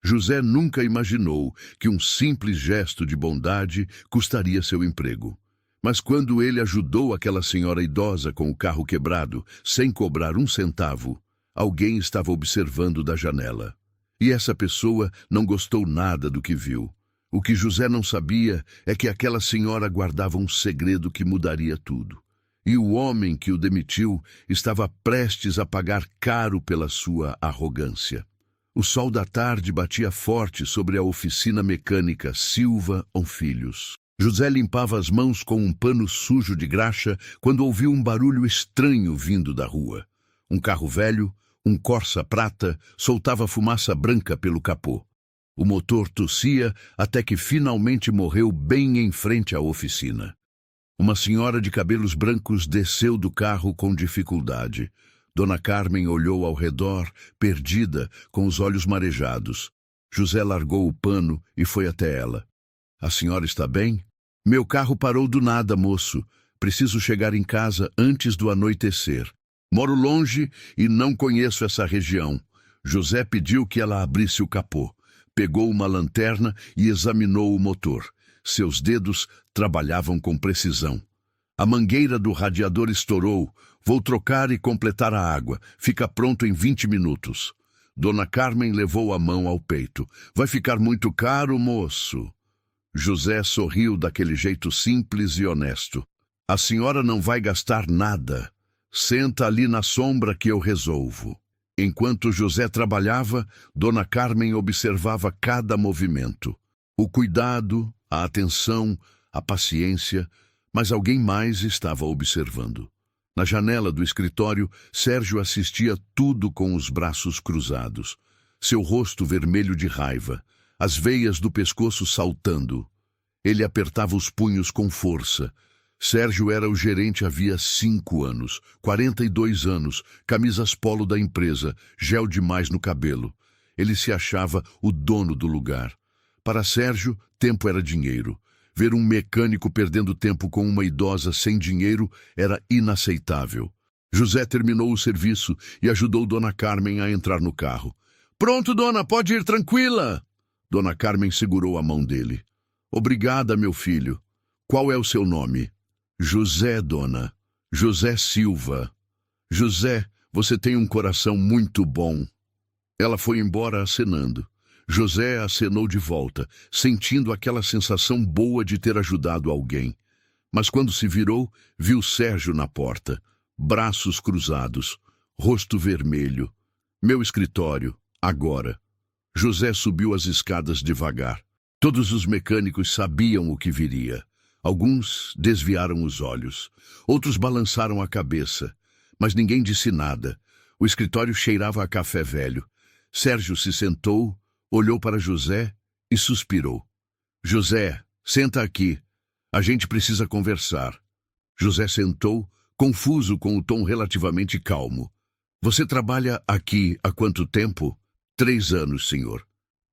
José nunca imaginou que um simples gesto de bondade custaria seu emprego. Mas quando ele ajudou aquela senhora idosa com o carro quebrado, sem cobrar um centavo, alguém estava observando da janela. E essa pessoa não gostou nada do que viu. O que José não sabia é que aquela senhora guardava um segredo que mudaria tudo. E o homem que o demitiu estava prestes a pagar caro pela sua arrogância. O sol da tarde batia forte sobre a oficina mecânica Silva Filhos. José limpava as mãos com um pano sujo de graxa quando ouviu um barulho estranho vindo da rua. Um carro velho, um Corsa prata, soltava fumaça branca pelo capô. O motor tossia até que finalmente morreu bem em frente à oficina. Uma senhora de cabelos brancos desceu do carro com dificuldade. Dona Carmen olhou ao redor, perdida, com os olhos marejados. José largou o pano e foi até ela. A senhora está bem? Meu carro parou do nada, moço. Preciso chegar em casa antes do anoitecer. Moro longe e não conheço essa região. José pediu que ela abrisse o capô. Pegou uma lanterna e examinou o motor. Seus dedos trabalhavam com precisão. A mangueira do radiador estourou. Vou trocar e completar a água. Fica pronto em 20 minutos. Dona Carmen levou a mão ao peito. Vai ficar muito caro, moço. José sorriu daquele jeito simples e honesto. A senhora não vai gastar nada. Senta ali na sombra que eu resolvo. Enquanto José trabalhava, Dona Carmen observava cada movimento. O cuidado, a atenção, a paciência, mas alguém mais estava observando. Na janela do escritório, Sérgio assistia tudo com os braços cruzados. Seu rosto vermelho de raiva, as veias do pescoço saltando. Ele apertava os punhos com força. Sérgio era o gerente havia 5 anos, 42 anos, camisas polo da empresa, gel demais no cabelo. Ele se achava o dono do lugar. Para Sérgio, tempo era dinheiro. Ver um mecânico perdendo tempo com uma idosa sem dinheiro era inaceitável. José terminou o serviço e ajudou Dona Carmen a entrar no carro. Pronto, dona, pode ir tranquila. Dona Carmen segurou a mão dele. Obrigada, meu filho. Qual é o seu nome? José, dona. José Silva. José, você tem um coração muito bom. Ela foi embora acenando. José acenou de volta, sentindo aquela sensação boa de ter ajudado alguém. Mas quando se virou, viu Sérgio na porta, braços cruzados, rosto vermelho. Meu escritório, agora. José subiu as escadas devagar. Todos os mecânicos sabiam o que viria. Alguns desviaram os olhos, outros balançaram a cabeça, mas ninguém disse nada. O escritório cheirava a café velho. Sérgio se sentou, olhou para José e suspirou. José, senta aqui. A gente precisa conversar. José sentou, confuso com o tom relativamente calmo. Você trabalha aqui há quanto tempo? 3 anos, senhor.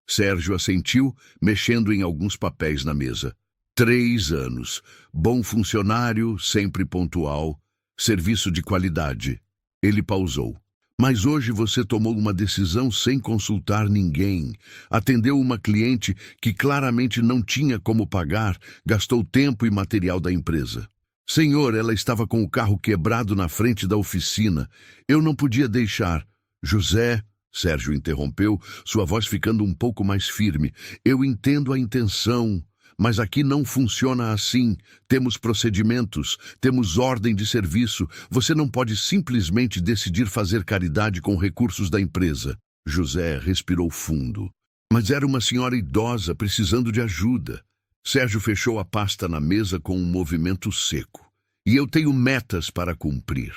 Sérgio assentiu, mexendo em alguns papéis na mesa. 3 anos. Bom funcionário, sempre pontual. Serviço de qualidade. Ele pausou. Mas hoje você tomou uma decisão sem consultar ninguém. Atendeu uma cliente que claramente não tinha como pagar, gastou tempo e material da empresa. Senhor, ela estava com o carro quebrado na frente da oficina. Eu não podia deixar. José, Sérgio interrompeu, sua voz ficando um pouco mais firme. Eu entendo a intenção. Mas aqui não funciona assim. Temos procedimentos, temos ordem de serviço. Você não pode simplesmente decidir fazer caridade com recursos da empresa. José respirou fundo. Mas era uma senhora idosa precisando de ajuda. Sérgio fechou a pasta na mesa com um movimento seco. E eu tenho metas para cumprir.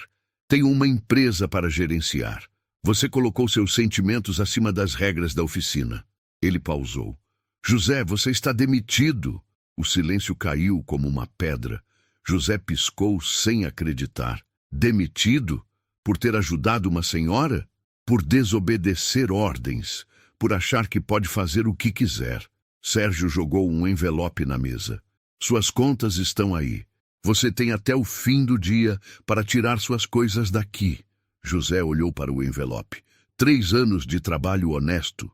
Tenho uma empresa para gerenciar. Você colocou seus sentimentos acima das regras da oficina. Ele pausou. José, você está demitido. O silêncio caiu como uma pedra. José piscou sem acreditar. Demitido? Por ter ajudado uma senhora? Por desobedecer ordens? Por achar que pode fazer o que quiser? Sérgio jogou um envelope na mesa. Suas contas estão aí. Você tem até o fim do dia para tirar suas coisas daqui. José olhou para o envelope. 3 anos de trabalho honesto.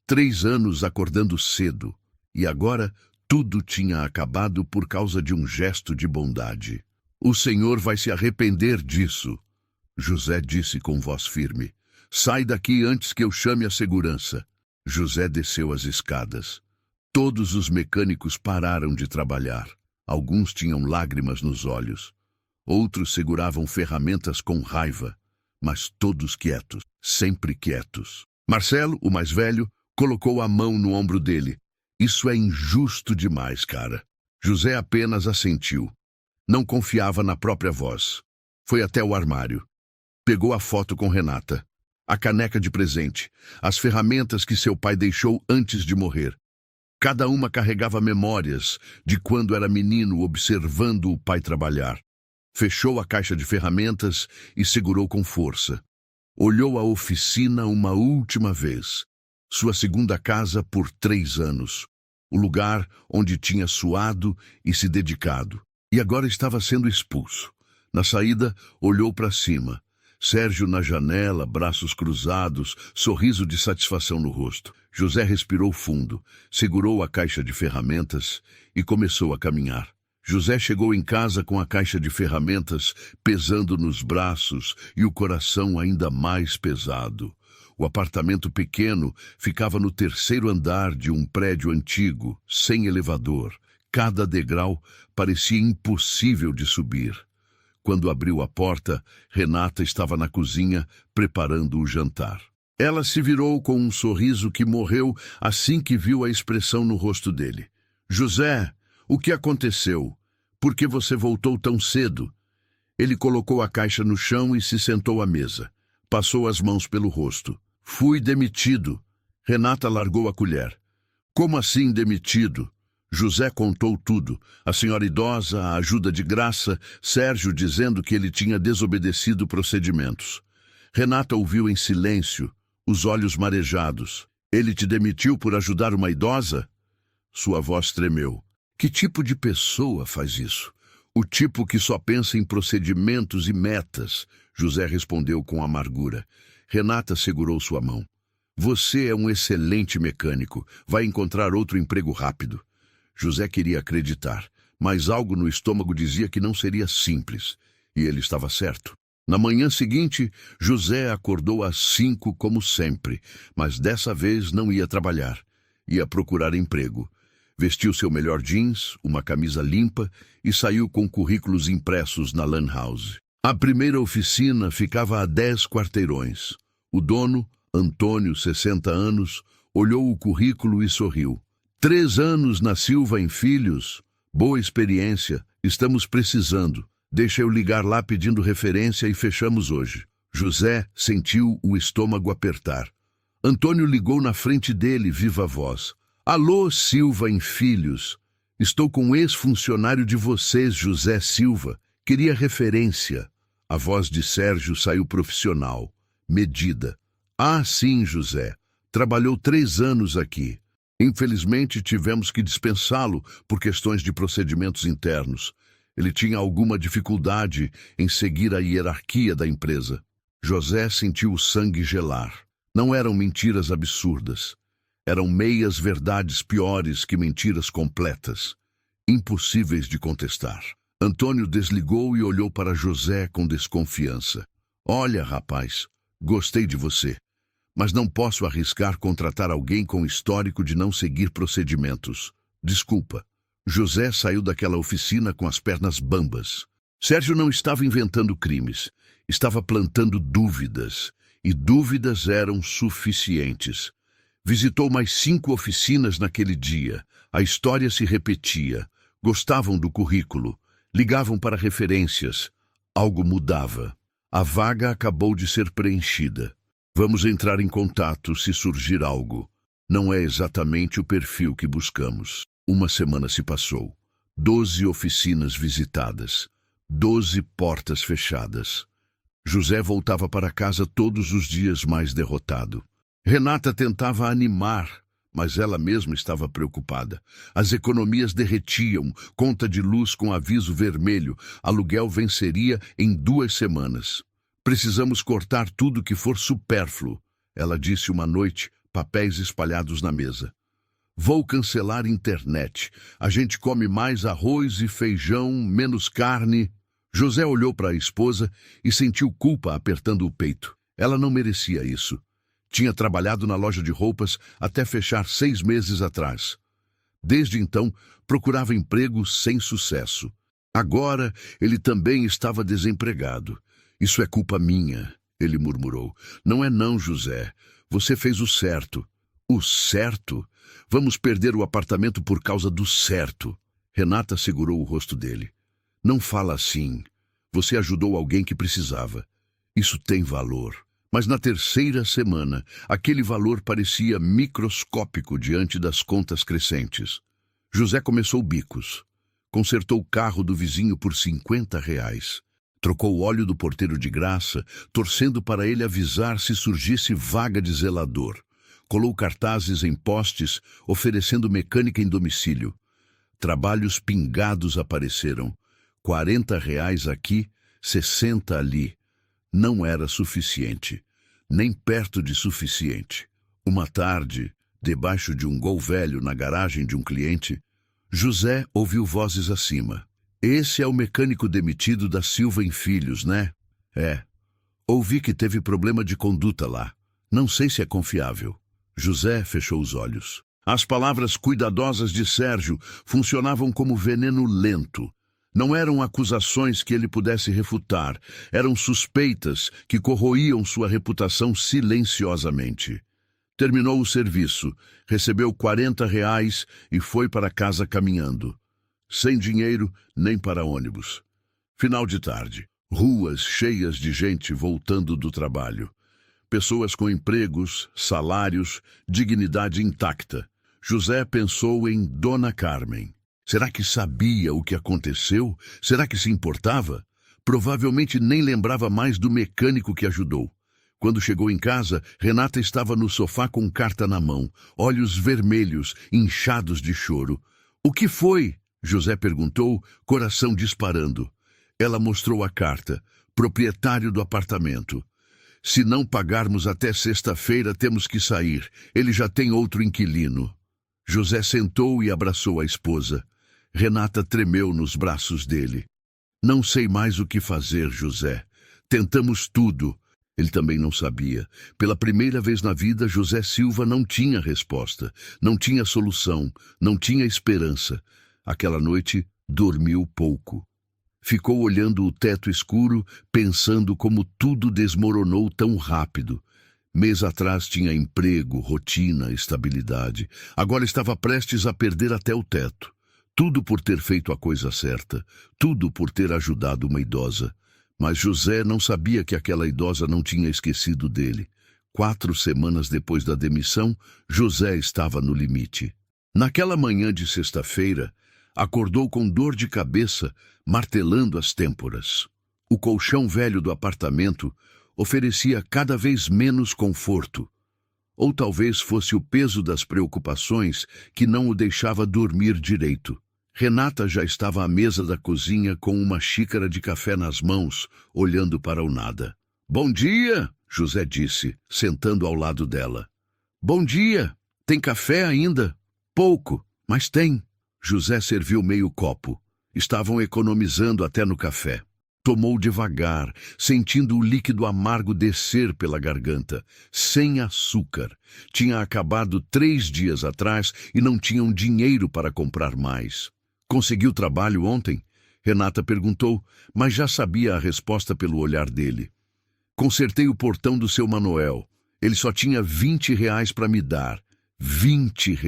3 anos acordando cedo, e agora tudo tinha acabado por causa de um gesto de bondade. O Senhor vai se arrepender disso. José disse com voz firme. Sai daqui antes que eu chame a segurança. José desceu as escadas. Todos os mecânicos pararam de trabalhar. Alguns tinham lágrimas nos olhos. Outros seguravam ferramentas com raiva, mas todos quietos, sempre quietos. Marcelo, o mais velho, colocou a mão no ombro dele. Isso é injusto demais, cara. José apenas assentiu. Não confiava na própria voz. Foi até o armário. Pegou a foto com Renata, a caneca de presente, as ferramentas que seu pai deixou antes de morrer. Cada uma carregava memórias de quando era menino observando o pai trabalhar. Fechou a caixa de ferramentas e segurou com força. Olhou a oficina uma última vez. Sua segunda casa por 3 anos. O lugar onde tinha suado e se dedicado. E agora estava sendo expulso. Na saída, olhou para cima. Sérgio na janela, braços cruzados, sorriso de satisfação no rosto. José respirou fundo, segurou a caixa de ferramentas e começou a caminhar. José chegou em casa com a caixa de ferramentas pesando nos braços e o coração ainda mais pesado. O apartamento pequeno ficava no 3º andar de um prédio antigo, sem elevador. Cada degrau parecia impossível de subir. Quando abriu a porta, Renata estava na cozinha preparando o jantar. Ela se virou com um sorriso que morreu assim que viu a expressão no rosto dele. José, o que aconteceu? Por que você voltou tão cedo? Ele colocou a caixa no chão e se sentou à mesa. Passou as mãos pelo rosto. Fui demitido. Renata largou a colher. Como assim demitido? José contou tudo. A senhora idosa, a ajuda de graça, Sérgio dizendo que ele tinha desobedecido procedimentos. Renata ouviu em silêncio, os olhos marejados. Ele te demitiu por ajudar uma idosa? Sua voz tremeu. Que tipo de pessoa faz isso? O tipo que só pensa em procedimentos e metas, José respondeu com amargura. Renata segurou sua mão. Você é um excelente mecânico. Vai encontrar outro emprego rápido. José queria acreditar, mas algo no estômago dizia que não seria simples. E ele estava certo. Na manhã seguinte, José acordou às 5 como sempre, mas dessa vez não ia trabalhar. Ia procurar emprego. Vestiu seu melhor jeans, uma camisa limpa e saiu com currículos impressos na Lan House. A primeira oficina ficava a 10 quarteirões. O dono, Antônio, 60 anos, olhou o currículo e sorriu. 3 anos na Silva em Filhos. Boa experiência. Estamos precisando. Deixa eu ligar lá pedindo referência e fechamos hoje. José sentiu o estômago apertar. Antônio ligou na frente dele, viva voz. Alô, Silva em Filhos. Estou com um ex-funcionário de vocês, José Silva. Queria referência. A voz de Sérgio saiu profissional, medida. Ah, sim, José. Trabalhou 3 anos aqui. Infelizmente, tivemos que dispensá-lo por questões de procedimentos internos. Ele tinha alguma dificuldade em seguir a hierarquia da empresa. José sentiu o sangue gelar. Não eram mentiras absurdas. Eram meias verdades piores que mentiras completas, impossíveis de contestar. Antônio desligou e olhou para José com desconfiança. Olha, rapaz, gostei de você, mas não posso arriscar contratar alguém com histórico de não seguir procedimentos. Desculpa. José saiu daquela oficina com as pernas bambas. Sérgio não estava inventando crimes, estava plantando dúvidas, e dúvidas eram suficientes. Visitou mais 5 oficinas naquele dia. A história se repetia. Gostavam do currículo. Ligavam para referências. Algo mudava. A vaga acabou de ser preenchida. Vamos entrar em contato se surgir algo. Não é exatamente o perfil que buscamos. Uma semana se passou. 12 oficinas visitadas. 12 portas fechadas. José voltava para casa todos os dias mais derrotado. Renata tentava animar, mas ela mesma estava preocupada. As economias derretiam, conta de luz com aviso vermelho, aluguel venceria em 2 semanas. Precisamos cortar tudo que for supérfluo, ela disse uma noite, papéis espalhados na mesa. Vou cancelar internet. A gente come mais arroz e feijão, menos carne. José olhou para a esposa e sentiu culpa apertando o peito. Ela não merecia isso. Tinha trabalhado na loja de roupas até fechar 6 meses atrás. Desde então, procurava emprego sem sucesso. Agora, ele também estava desempregado. Isso é culpa minha, ele murmurou. Não é não, José. Você fez o certo. O certo? Vamos perder o apartamento por causa do certo. Renata segurou o rosto dele. Não fala assim. Você ajudou alguém que precisava. Isso tem valor. Mas na terceira semana, aquele valor parecia microscópico diante das contas crescentes. José começou bicos. Consertou o carro do vizinho por R$ 50. Trocou o óleo do porteiro de graça, torcendo para ele avisar se surgisse vaga de zelador. Colou cartazes em postes, oferecendo mecânica em domicílio. Trabalhos pingados apareceram. R$ 40 aqui, 60 ali. Não era suficiente. Nem perto de suficiente. Uma tarde, debaixo de um Gol velho na garagem de um cliente, José ouviu vozes acima. Esse é o mecânico demitido da Silva em Filhos, né? É. Ouvi que teve problema de conduta lá. Não sei se é confiável. José fechou os olhos. As palavras cuidadosas de Sérgio funcionavam como veneno lento. Não eram acusações que ele pudesse refutar. Eram suspeitas que corroíam sua reputação silenciosamente. Terminou o serviço, recebeu R$ 40 e foi para casa caminhando. Sem dinheiro, nem para ônibus. Final de tarde. Ruas cheias de gente voltando do trabalho. Pessoas com empregos, salários, dignidade intacta. José pensou em Dona Carmen. Será que sabia o que aconteceu? Será que se importava? Provavelmente nem lembrava mais do mecânico que ajudou. Quando chegou em casa, Renata estava no sofá com carta na mão, olhos vermelhos, inchados de choro. O que foi? José perguntou, coração disparando. Ela mostrou a carta. Proprietário do apartamento. Se não pagarmos até sexta-feira, temos que sair. Ele já tem outro inquilino. José sentou e abraçou a esposa. Renata tremeu nos braços dele. Não sei mais o que fazer, José. Tentamos tudo. Ele também não sabia. Pela primeira vez na vida, José Silva não tinha resposta, não tinha solução, não tinha esperança. Aquela noite, dormiu pouco. Ficou olhando o teto escuro, pensando como tudo desmoronou tão rápido. Mês atrás tinha emprego, rotina, estabilidade. Agora estava prestes a perder até o teto. Tudo por ter feito a coisa certa. Tudo por ter ajudado uma idosa. Mas José não sabia que aquela idosa não tinha esquecido dele. 4 semanas depois da demissão, José estava no limite. Naquela manhã de sexta-feira, acordou com dor de cabeça, martelando as têmporas. O colchão velho do apartamento oferecia cada vez menos conforto. Ou talvez fosse o peso das preocupações que não o deixava dormir direito. Renata já estava à mesa da cozinha com uma xícara de café nas mãos, olhando para o nada. Bom dia, José disse, sentando ao lado dela. Bom dia. Tem café ainda? Pouco, mas tem. José serviu meio copo. Estavam economizando até no café. Tomou devagar, sentindo o líquido amargo descer pela garganta, sem açúcar. Tinha acabado 3 dias atrás e não tinham dinheiro para comprar mais. Conseguiu trabalho ontem? Renata perguntou, mas já sabia a resposta pelo olhar dele. Consertei o portão do seu Manuel. Ele só tinha R$ 20 para me dar. R$ 20.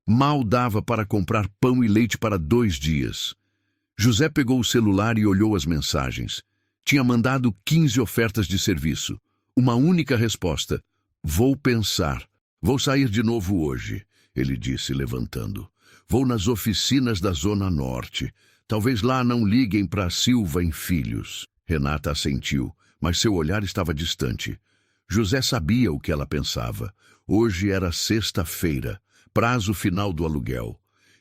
Mal dava para comprar pão e leite para 2 dias. José pegou o celular e olhou as mensagens. Tinha mandado 15 ofertas de serviço. Uma única resposta. Vou pensar. Vou sair de novo hoje, ele disse, levantando. Vou nas oficinas da Zona Norte. Talvez lá não liguem para Silva em Filhos. Renata assentiu, mas seu olhar estava distante. José sabia o que ela pensava. Hoje era sexta-feira, prazo final do aluguel.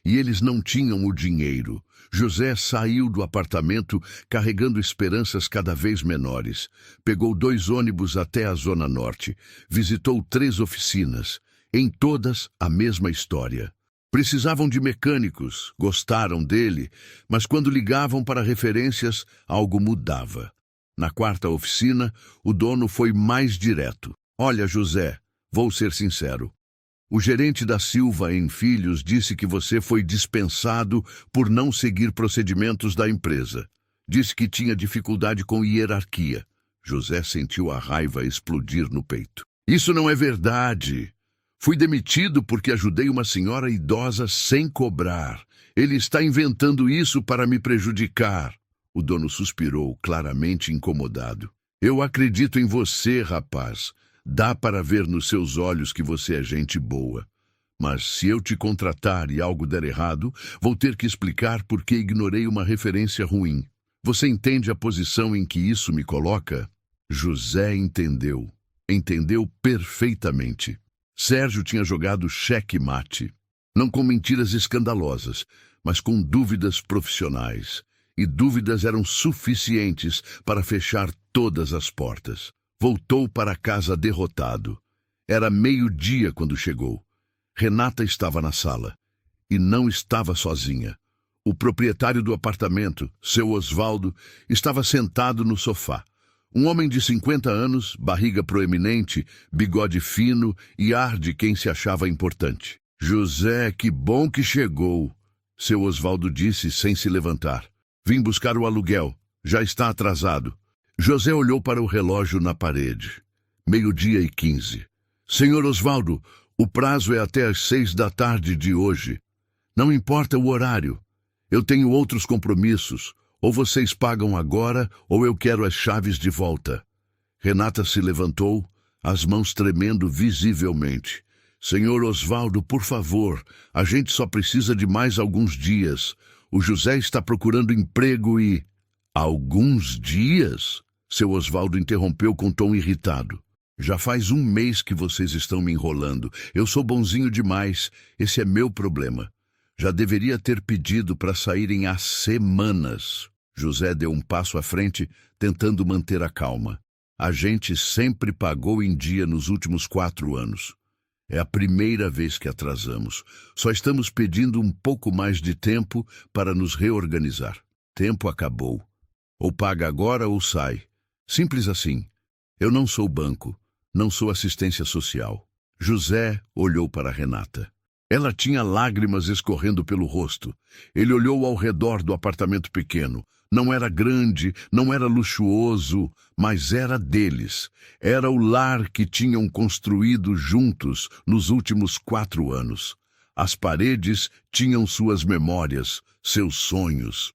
e eles não tinham o dinheiro. José saiu do apartamento carregando esperanças cada vez menores. Pegou 2 ônibus até a Zona Norte. Visitou 3 oficinas. Em todas, a mesma história. Precisavam de mecânicos, gostaram dele, mas quando ligavam para referências, algo mudava. Na 4ª oficina, o dono foi mais direto. Olha, José, vou ser sincero. O gerente da Silva em Filhos disse que você foi dispensado por não seguir procedimentos da empresa. Disse que tinha dificuldade com hierarquia. José sentiu a raiva explodir no peito. Isso não é verdade. Fui demitido porque ajudei uma senhora idosa sem cobrar. Ele está inventando isso para me prejudicar. O dono suspirou, claramente incomodado. Eu acredito em você, rapaz. Dá para ver nos seus olhos que você é gente boa. Mas se eu te contratar e algo der errado, vou ter que explicar por que ignorei uma referência ruim. Você entende a posição em que isso me coloca? José entendeu. Entendeu perfeitamente. Sérgio tinha jogado xeque-mate. Não com mentiras escandalosas, mas com dúvidas profissionais. E dúvidas eram suficientes para fechar todas as portas. Voltou para casa derrotado. Era 12:00 quando chegou. Renata estava na sala. E não estava sozinha. O proprietário do apartamento, seu Osvaldo, estava sentado no sofá. Um homem de 50 anos, barriga proeminente, bigode fino e ar de quem se achava importante. José, que bom que chegou, seu Osvaldo disse sem se levantar. Vim buscar o aluguel. Já está atrasado. José olhou para o relógio na parede. 12:15. Senhor Osvaldo, o prazo é até às 6 da tarde de hoje. Não importa o horário. Eu tenho outros compromissos. Ou vocês pagam agora, ou eu quero as chaves de volta. Renata se levantou, as mãos tremendo visivelmente. Senhor Osvaldo, por favor, a gente só precisa de mais alguns dias. O José está procurando emprego e... Alguns dias? Seu Osvaldo interrompeu com tom irritado. Já faz 1 mês que vocês estão me enrolando. Eu sou bonzinho demais. Esse é meu problema. Já deveria ter pedido para saírem há semanas. José deu um passo à frente, tentando manter a calma. A gente sempre pagou em dia nos últimos 4 anos. É a primeira vez que atrasamos. Só estamos pedindo um pouco mais de tempo para nos reorganizar. Tempo acabou. Ou paga agora ou sai. Simples assim. Eu não sou banco. Não sou assistência social. José olhou para Renata. Ela tinha lágrimas escorrendo pelo rosto. Ele olhou ao redor do apartamento pequeno. Não era grande, não era luxuoso, mas era deles. Era o lar que tinham construído juntos nos últimos 4 anos. As paredes tinham suas memórias, seus sonhos.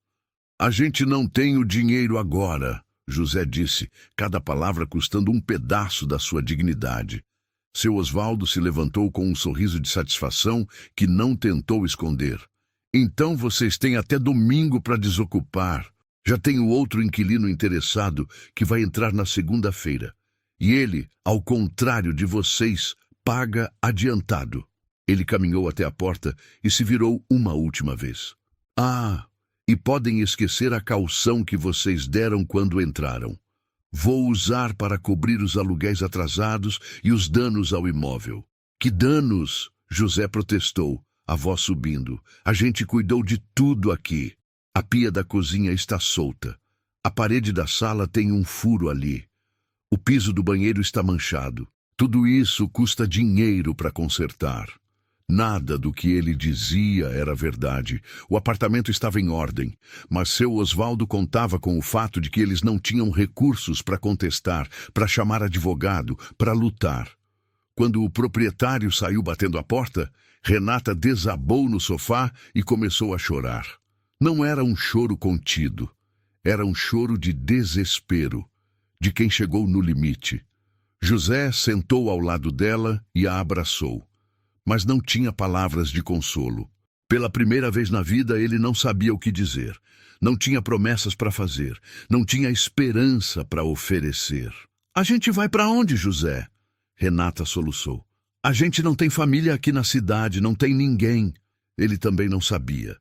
A gente não tem o dinheiro agora, José disse, cada palavra custando um pedaço da sua dignidade. Seu Osvaldo se levantou com um sorriso de satisfação que não tentou esconder. Então vocês têm até domingo para desocupar. Já tenho outro inquilino interessado que vai entrar na segunda-feira. E ele, ao contrário de vocês, paga adiantado. Ele caminhou até a porta e se virou uma última vez. Ah, e podem esquecer a caução que vocês deram quando entraram. Vou usar para cobrir os aluguéis atrasados e os danos ao imóvel. Que danos? José protestou, a voz subindo. A gente cuidou de tudo aqui. A pia da cozinha está solta. A parede da sala tem um furo ali. O piso do banheiro está manchado. Tudo isso custa dinheiro para consertar. Nada do que ele dizia era verdade. O apartamento estava em ordem, mas seu Osvaldo contava com o fato de que eles não tinham recursos para contestar, para chamar advogado, para lutar. Quando o proprietário saiu batendo a porta, Renata desabou no sofá e começou a chorar. Não era um choro contido. Era um choro de desespero, de quem chegou no limite. José sentou ao lado dela e a abraçou. Mas não tinha palavras de consolo. Pela primeira vez na vida, ele não sabia o que dizer. Não tinha promessas para fazer. Não tinha esperança para oferecer. A gente vai para onde, José? Renata soluçou. A gente não tem família aqui na cidade, não tem ninguém. Ele também não sabia.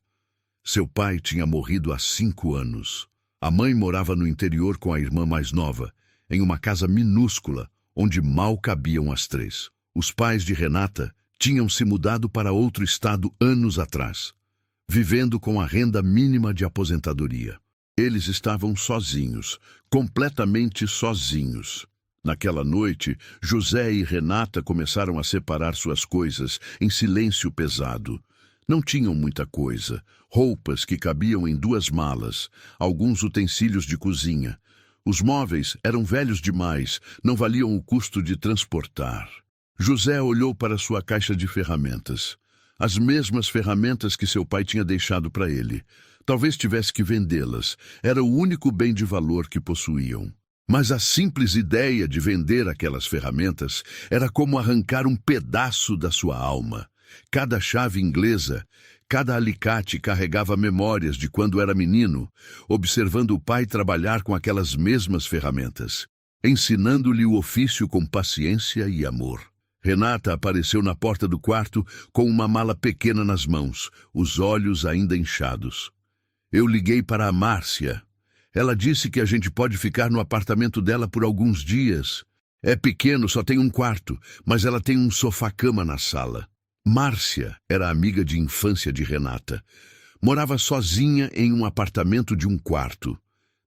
Seu pai tinha morrido há 5 anos. A mãe morava no interior com a irmã mais nova, em uma casa minúscula, onde mal cabiam as 3. Os pais de Renata tinham se mudado para outro estado anos atrás, vivendo com a renda mínima de aposentadoria. Eles estavam sozinhos, completamente sozinhos. Naquela noite, José e Renata começaram a separar suas coisas em silêncio pesado. Não tinham muita coisa, roupas que cabiam em 2 malas, alguns utensílios de cozinha. Os móveis eram velhos demais, não valiam o custo de transportar. José olhou para sua caixa de ferramentas. As mesmas ferramentas que seu pai tinha deixado para ele. Talvez tivesse que vendê-las. Era o único bem de valor que possuíam. Mas a simples ideia de vender aquelas ferramentas era como arrancar um pedaço da sua alma. Cada chave inglesa, cada alicate carregava memórias de quando era menino, observando o pai trabalhar com aquelas mesmas ferramentas, ensinando-lhe o ofício com paciência e amor. Renata apareceu na porta do quarto com uma mala pequena nas mãos, os olhos ainda inchados. Eu liguei para a Márcia. Ela disse que a gente pode ficar no apartamento dela por alguns dias. É pequeno, só tem um quarto, mas ela tem um sofá-cama na sala. Márcia era amiga de infância de Renata. Morava sozinha em um apartamento de um quarto.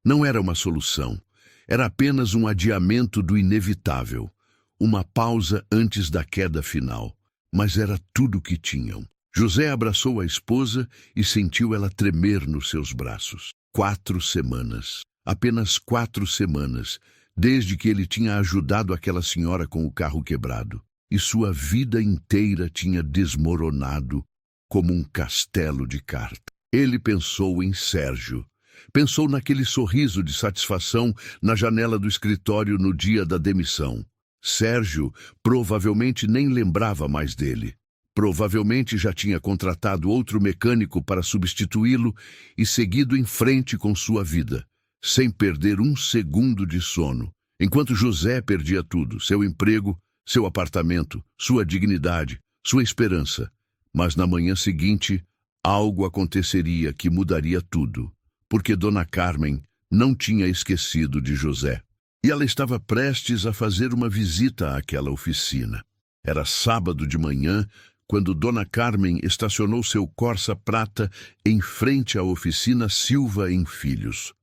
Não era uma solução. Era apenas um adiamento do inevitável. Uma pausa antes da queda final. Mas era tudo o que tinham. José abraçou a esposa e sentiu ela tremer nos seus braços. 4 semanas. Apenas 4 semanas, desde que ele tinha ajudado aquela senhora com o carro quebrado. E sua vida inteira tinha desmoronado como um castelo de cartas. Ele pensou em Sérgio. Pensou naquele sorriso de satisfação na janela do escritório no dia da demissão. Sérgio provavelmente nem lembrava mais dele. Provavelmente já tinha contratado outro mecânico para substituí-lo e seguido em frente com sua vida, sem perder um segundo de sono. Enquanto José perdia tudo, seu emprego, seu apartamento, sua dignidade, sua esperança. Mas na manhã seguinte, algo aconteceria que mudaria tudo, porque Dona Carmen não tinha esquecido de José. E ela estava prestes a fazer uma visita àquela oficina. Era sábado de manhã, quando Dona Carmen estacionou seu Corsa prata em frente à oficina Silva em Filhos.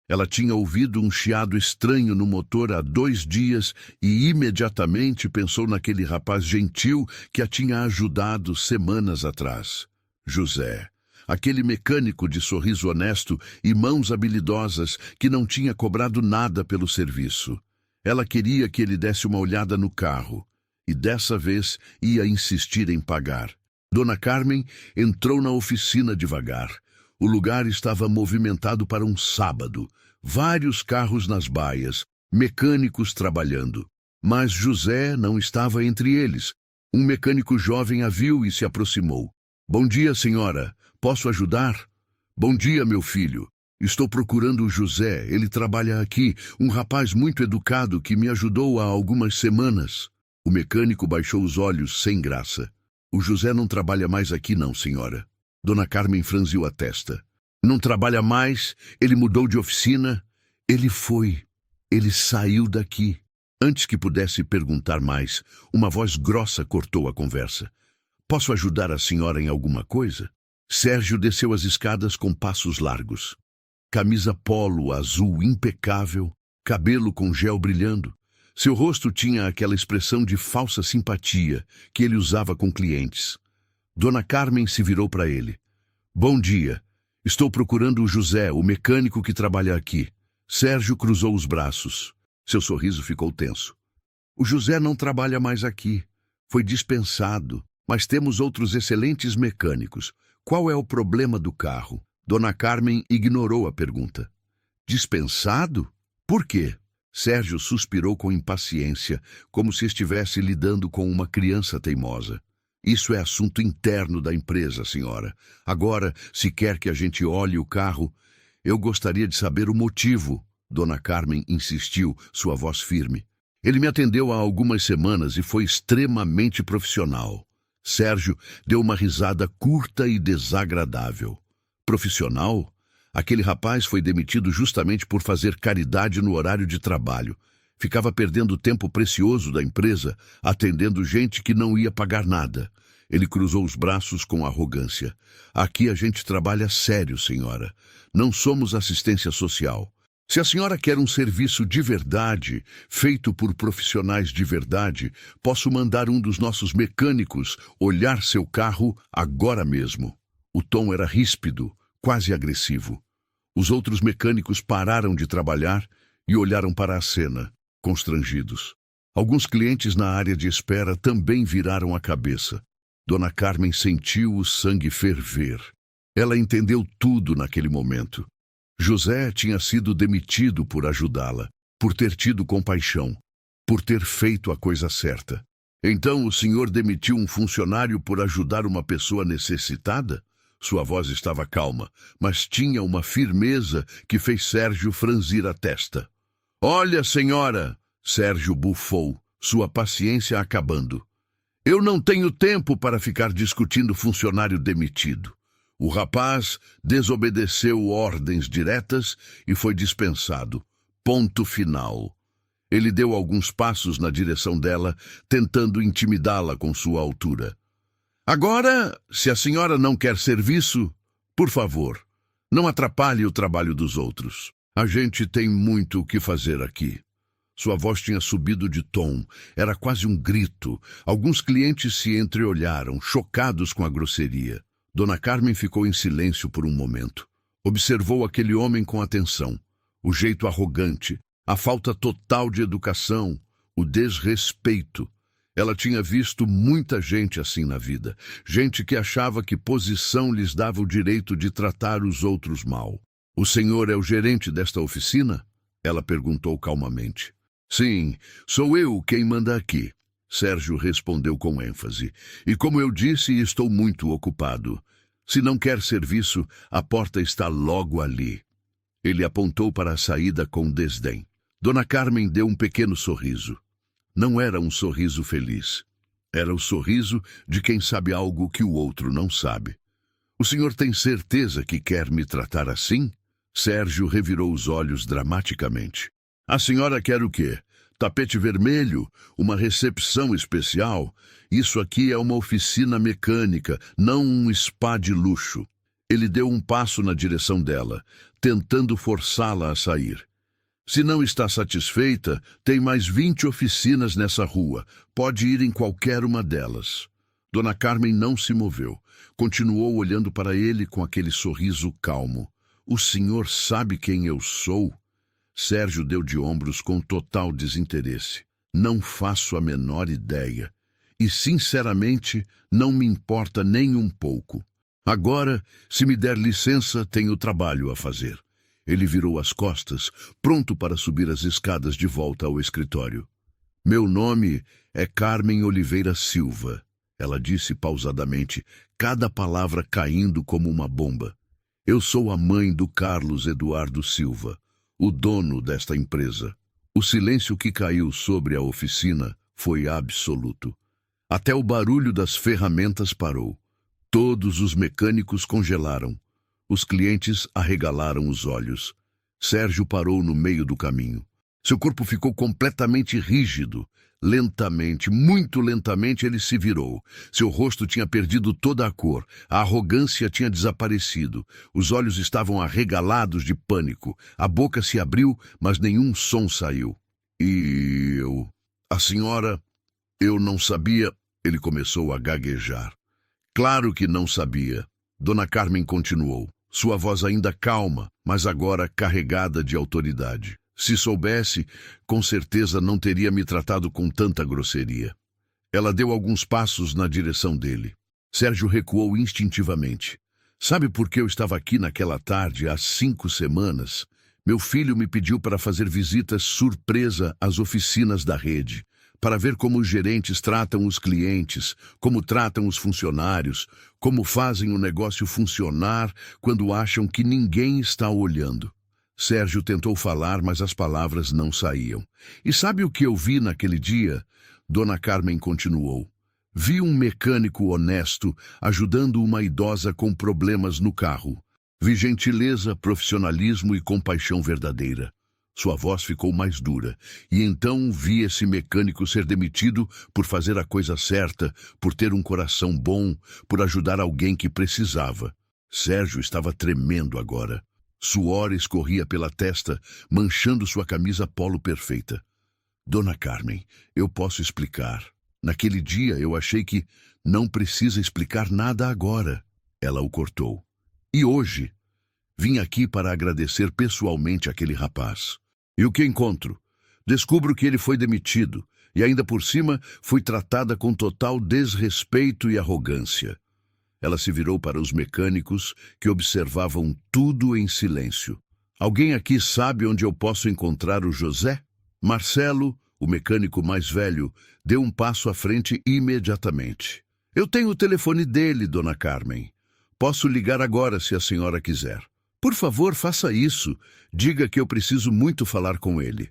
Ela tinha ouvido um chiado estranho no motor há 2 dias e imediatamente pensou naquele rapaz gentil que a tinha ajudado semanas atrás. José, aquele mecânico de sorriso honesto e mãos habilidosas que não tinha cobrado nada pelo serviço. Ela queria que ele desse uma olhada no carro e dessa vez ia insistir em pagar. Dona Carmen entrou na oficina devagar. O lugar estava movimentado para um sábado. Vários carros nas baias, mecânicos trabalhando. Mas José não estava entre eles. Um mecânico jovem a viu e se aproximou. Bom dia, senhora. Posso ajudar? Bom dia, meu filho. Estou procurando o José. Ele trabalha aqui. Um rapaz muito educado que me ajudou há algumas semanas. O mecânico baixou os olhos sem graça. O José não trabalha mais aqui não, senhora. Dona Carmen franziu a testa. Não trabalha mais? Ele mudou de oficina? Ele saiu daqui. Antes que pudesse perguntar mais, uma voz grossa cortou a conversa. Posso ajudar a senhora em alguma coisa? Sérgio desceu as escadas com passos largos. Camisa polo azul impecável, cabelo com gel brilhando. Seu rosto tinha aquela expressão de falsa simpatia que ele usava com clientes. Dona Carmen se virou para ele. Bom dia. Estou procurando o José, o mecânico que trabalha aqui. Sérgio cruzou os braços. Seu sorriso ficou tenso. O José não trabalha mais aqui. Foi dispensado, mas temos outros excelentes mecânicos. Qual é o problema do carro? Dona Carmen ignorou a pergunta. Dispensado? Por quê? Sérgio suspirou com impaciência, como se estivesse lidando com uma criança teimosa. Isso é assunto interno da empresa, senhora. Agora, se quer que a gente olhe o carro, eu gostaria de saber o motivo. Dona Carmen insistiu, sua voz firme. Ele me atendeu há algumas semanas e foi extremamente profissional. Sérgio deu uma risada curta e desagradável. Profissional? Aquele rapaz foi demitido justamente por fazer caridade no horário de trabalho. Ficava perdendo tempo precioso da empresa, atendendo gente que não ia pagar nada. Ele cruzou os braços com arrogância. Aqui a gente trabalha sério, senhora. Não somos assistência social. Se a senhora quer um serviço de verdade, feito por profissionais de verdade, posso mandar um dos nossos mecânicos olhar seu carro agora mesmo. O tom era ríspido, quase agressivo. Os outros mecânicos pararam de trabalhar e olharam para a cena, constrangidos. Alguns clientes na área de espera também viraram a cabeça. Dona Carmen sentiu o sangue ferver. Ela entendeu tudo naquele momento. José tinha sido demitido por ajudá-la, por ter tido compaixão, por ter feito a coisa certa. Então o senhor demitiu um funcionário por ajudar uma pessoa necessitada? Sua voz estava calma, mas tinha uma firmeza que fez Sérgio franzir a testa. Olha, senhora, Sérgio bufou, sua paciência acabando. Eu não tenho tempo para ficar discutindo funcionário demitido. O rapaz desobedeceu ordens diretas e foi dispensado. Ponto final. Ele deu alguns passos na direção dela, tentando intimidá-la com sua altura. Agora, se a senhora não quer serviço, por favor, não atrapalhe o trabalho dos outros. A gente tem muito o que fazer aqui. Sua voz tinha subido de tom, era quase um grito. Alguns clientes se entreolharam, chocados com a grosseria. Dona Carmen ficou em silêncio por um momento. Observou aquele homem com atenção. O jeito arrogante, a falta total de educação, o desrespeito. Ela tinha visto muita gente assim na vida. Gente que achava que posição lhes dava o direito de tratar os outros mal. O senhor é o gerente desta oficina? Ela perguntou calmamente. Sim, sou eu quem manda aqui. Sérgio respondeu com ênfase. E como eu disse, estou muito ocupado. Se não quer serviço, a porta está logo ali. Ele apontou para a saída com desdém. Dona Carmen deu um pequeno sorriso. Não era um sorriso feliz. Era o sorriso de quem sabe algo que o outro não sabe. O senhor tem certeza que quer me tratar assim? Sérgio revirou os olhos dramaticamente. A senhora quer o quê? Tapete vermelho? Uma recepção especial? Isso aqui é uma oficina mecânica, não um spa de luxo. Ele deu um passo na direção dela, tentando forçá-la a sair. Se não está satisfeita, tem mais 20 oficinas nessa rua. Pode ir em qualquer uma delas. Dona Carmen não se moveu. Continuou olhando para ele com aquele sorriso calmo. O senhor sabe quem eu sou? Sérgio deu de ombros com total desinteresse. Não faço a menor ideia. E, sinceramente, não me importa nem um pouco. Agora, se me der licença, tenho trabalho a fazer. Ele virou as costas, pronto para subir as escadas de volta ao escritório. Meu nome é Carmen Oliveira Silva, ela disse pausadamente, cada palavra caindo como uma bomba. Eu sou a mãe do Carlos Eduardo Silva, o dono desta empresa. O silêncio que caiu sobre a oficina foi absoluto. Até o barulho das ferramentas parou. Todos os mecânicos congelaram. Os clientes arregalaram os olhos. Sérgio parou no meio do caminho. Seu corpo ficou completamente rígido. Lentamente, muito lentamente, ele se virou. Seu rosto tinha perdido toda a cor. A arrogância tinha desaparecido. Os olhos estavam arregalados de pânico. A boca se abriu, mas nenhum som saiu. E eu... A senhora... Eu não sabia... Ele começou a gaguejar. Claro que não sabia. Dona Carmen continuou. Sua voz ainda calma, mas agora carregada de autoridade. Se soubesse, com certeza não teria me tratado com tanta grosseria. Ela deu alguns passos na direção dele. Sérgio recuou instintivamente. Sabe por que eu estava aqui naquela tarde há 5 semanas? Meu filho me pediu para fazer visitas surpresa às oficinas da rede, para ver como os gerentes tratam os clientes, como tratam os funcionários, como fazem o negócio funcionar quando acham que ninguém está olhando. Sérgio tentou falar, mas as palavras não saíam. E sabe o que eu vi naquele dia? Dona Carmen continuou. Vi um mecânico honesto ajudando uma idosa com problemas no carro. Vi gentileza, profissionalismo e compaixão verdadeira. Sua voz ficou mais dura, e então vi esse mecânico ser demitido por fazer a coisa certa, por ter um coração bom, por ajudar alguém que precisava. Sérgio estava tremendo agora. Suor escorria pela testa, manchando sua camisa polo perfeita. Dona Carmen, eu posso explicar. Naquele dia eu achei que não precisa explicar nada agora. Ela o cortou. E hoje? Vim aqui para agradecer pessoalmente aquele rapaz. E o que encontro? Descubro que ele foi demitido e ainda por cima fui tratada com total desrespeito e arrogância. Ela se virou para os mecânicos que observavam tudo em silêncio. Alguém aqui sabe onde eu posso encontrar o José? Marcelo, o mecânico mais velho, deu um passo à frente imediatamente. Eu tenho o telefone dele, Dona Carmen. Posso ligar agora se a senhora quiser. Por favor, faça isso. Diga que eu preciso muito falar com ele.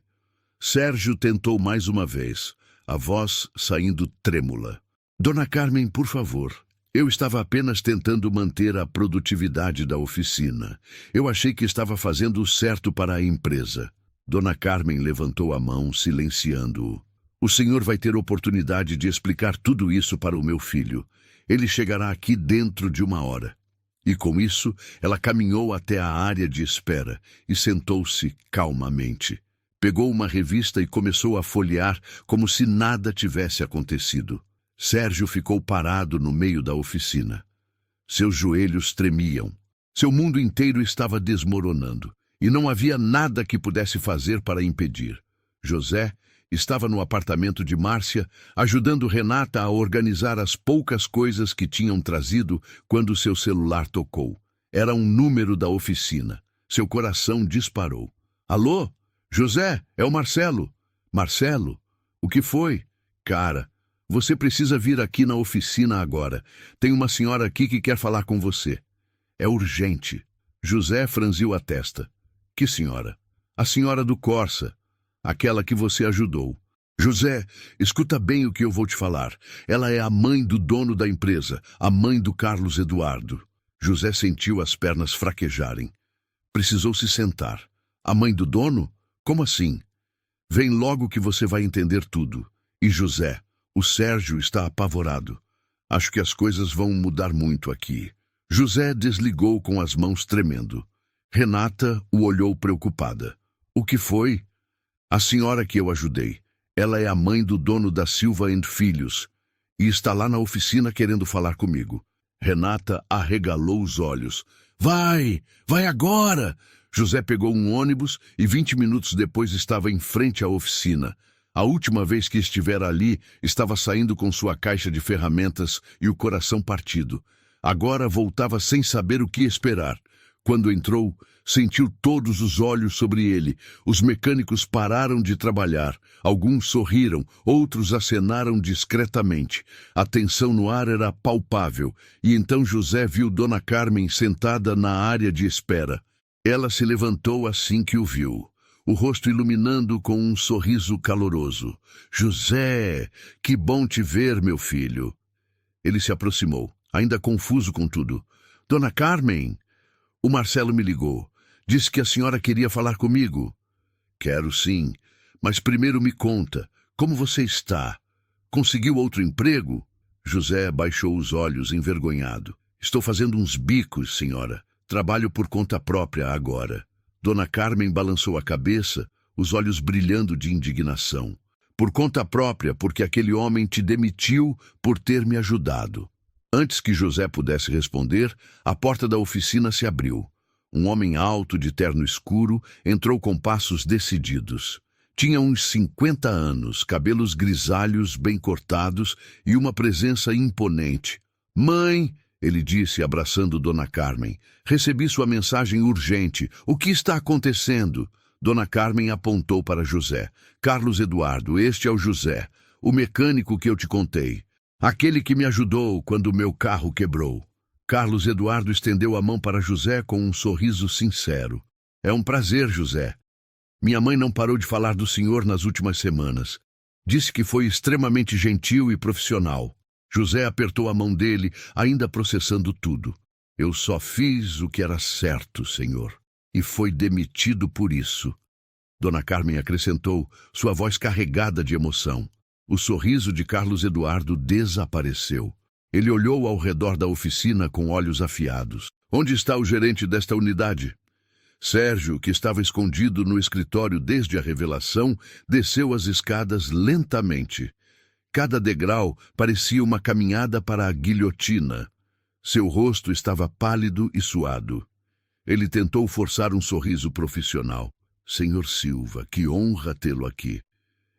Sérgio tentou mais uma vez, a voz saindo trêmula. Dona Carmen, por favor. Eu estava apenas tentando manter a produtividade da oficina. Eu achei que estava fazendo o certo para a empresa. Dona Carmen levantou a mão, silenciando-o. O senhor vai ter oportunidade de explicar tudo isso para o meu filho. Ele chegará aqui dentro de 1 hora. E com isso, ela caminhou até a área de espera e sentou-se calmamente. Pegou uma revista e começou a folhear como se nada tivesse acontecido. Sérgio ficou parado no meio da oficina. Seus joelhos tremiam. Seu mundo inteiro estava desmoronando, e não havia nada que pudesse fazer para impedir. José estava no apartamento de Márcia, ajudando Renata a organizar as poucas coisas que tinham trazido quando seu celular tocou. Era um número da oficina. Seu coração disparou. Alô? José, é o Marcelo. Marcelo? O que foi? Cara, você precisa vir aqui na oficina agora. Tem uma senhora aqui que quer falar com você. É urgente. José franziu a testa. Que senhora? A senhora do Corsa. Aquela que você ajudou. José, escuta bem o que eu vou te falar. Ela é a mãe do dono da empresa, a mãe do Carlos Eduardo. José sentiu as pernas fraquejarem. Precisou se sentar. A mãe do dono? Como assim? Vem logo que você vai entender tudo. E José, o Sérgio está apavorado. Acho que as coisas vão mudar muito aqui. José desligou com as mãos tremendo. Renata o olhou preocupada. O que foi? A senhora que eu ajudei. Ela é a mãe do dono da Silva & Filhos e está lá na oficina querendo falar comigo. Renata arregalou os olhos. Vai agora! José pegou um ônibus e 20 minutos depois estava em frente à oficina. A última vez que estivera ali, estava saindo com sua caixa de ferramentas e o coração partido. Agora voltava sem saber o que esperar. Quando entrou, sentiu todos os olhos sobre ele. Os mecânicos pararam de trabalhar. Alguns sorriram, outros acenaram discretamente. A tensão no ar era palpável, e então José viu Dona Carmen sentada na área de espera. Ela se levantou assim que o viu, o rosto iluminando com um sorriso caloroso. José, que bom te ver, meu filho. Ele se aproximou, ainda confuso com tudo. Dona Carmen? O Marcelo me ligou. Disse que a senhora queria falar comigo. Quero sim, mas primeiro me conta, como você está? Conseguiu outro emprego? José baixou os olhos, envergonhado. Estou fazendo uns bicos, senhora. Trabalho por conta própria agora. Dona Carmen balançou a cabeça, os olhos brilhando de indignação. Por conta própria, porque aquele homem te demitiu por ter me ajudado. Antes que José pudesse responder, a porta da oficina se abriu. Um homem alto, de terno escuro, entrou com passos decididos. Tinha uns 50 anos, cabelos grisalhos bem cortados e uma presença imponente. Mãe, ele disse, abraçando Dona Carmen, recebi sua mensagem urgente. O que está acontecendo? Dona Carmen apontou para José. Carlos Eduardo, este é o José, o mecânico que eu te contei. Aquele que me ajudou quando o meu carro quebrou. Carlos Eduardo estendeu a mão para José com um sorriso sincero. É um prazer, José. Minha mãe não parou de falar do senhor nas últimas semanas. Disse que foi extremamente gentil e profissional. José apertou a mão dele, ainda processando tudo. Eu só fiz o que era certo, senhor, e foi demitido por isso. Dona Carmen acrescentou, sua voz carregada de emoção. O sorriso de Carlos Eduardo desapareceu. Ele olhou ao redor da oficina com olhos afiados. Onde está o gerente desta unidade? Sérgio, que estava escondido no escritório desde a revelação, desceu as escadas lentamente. Cada degrau parecia uma caminhada para a guilhotina. Seu rosto estava pálido e suado. Ele tentou forçar um sorriso profissional. Senhor Silva, que honra tê-lo aqui.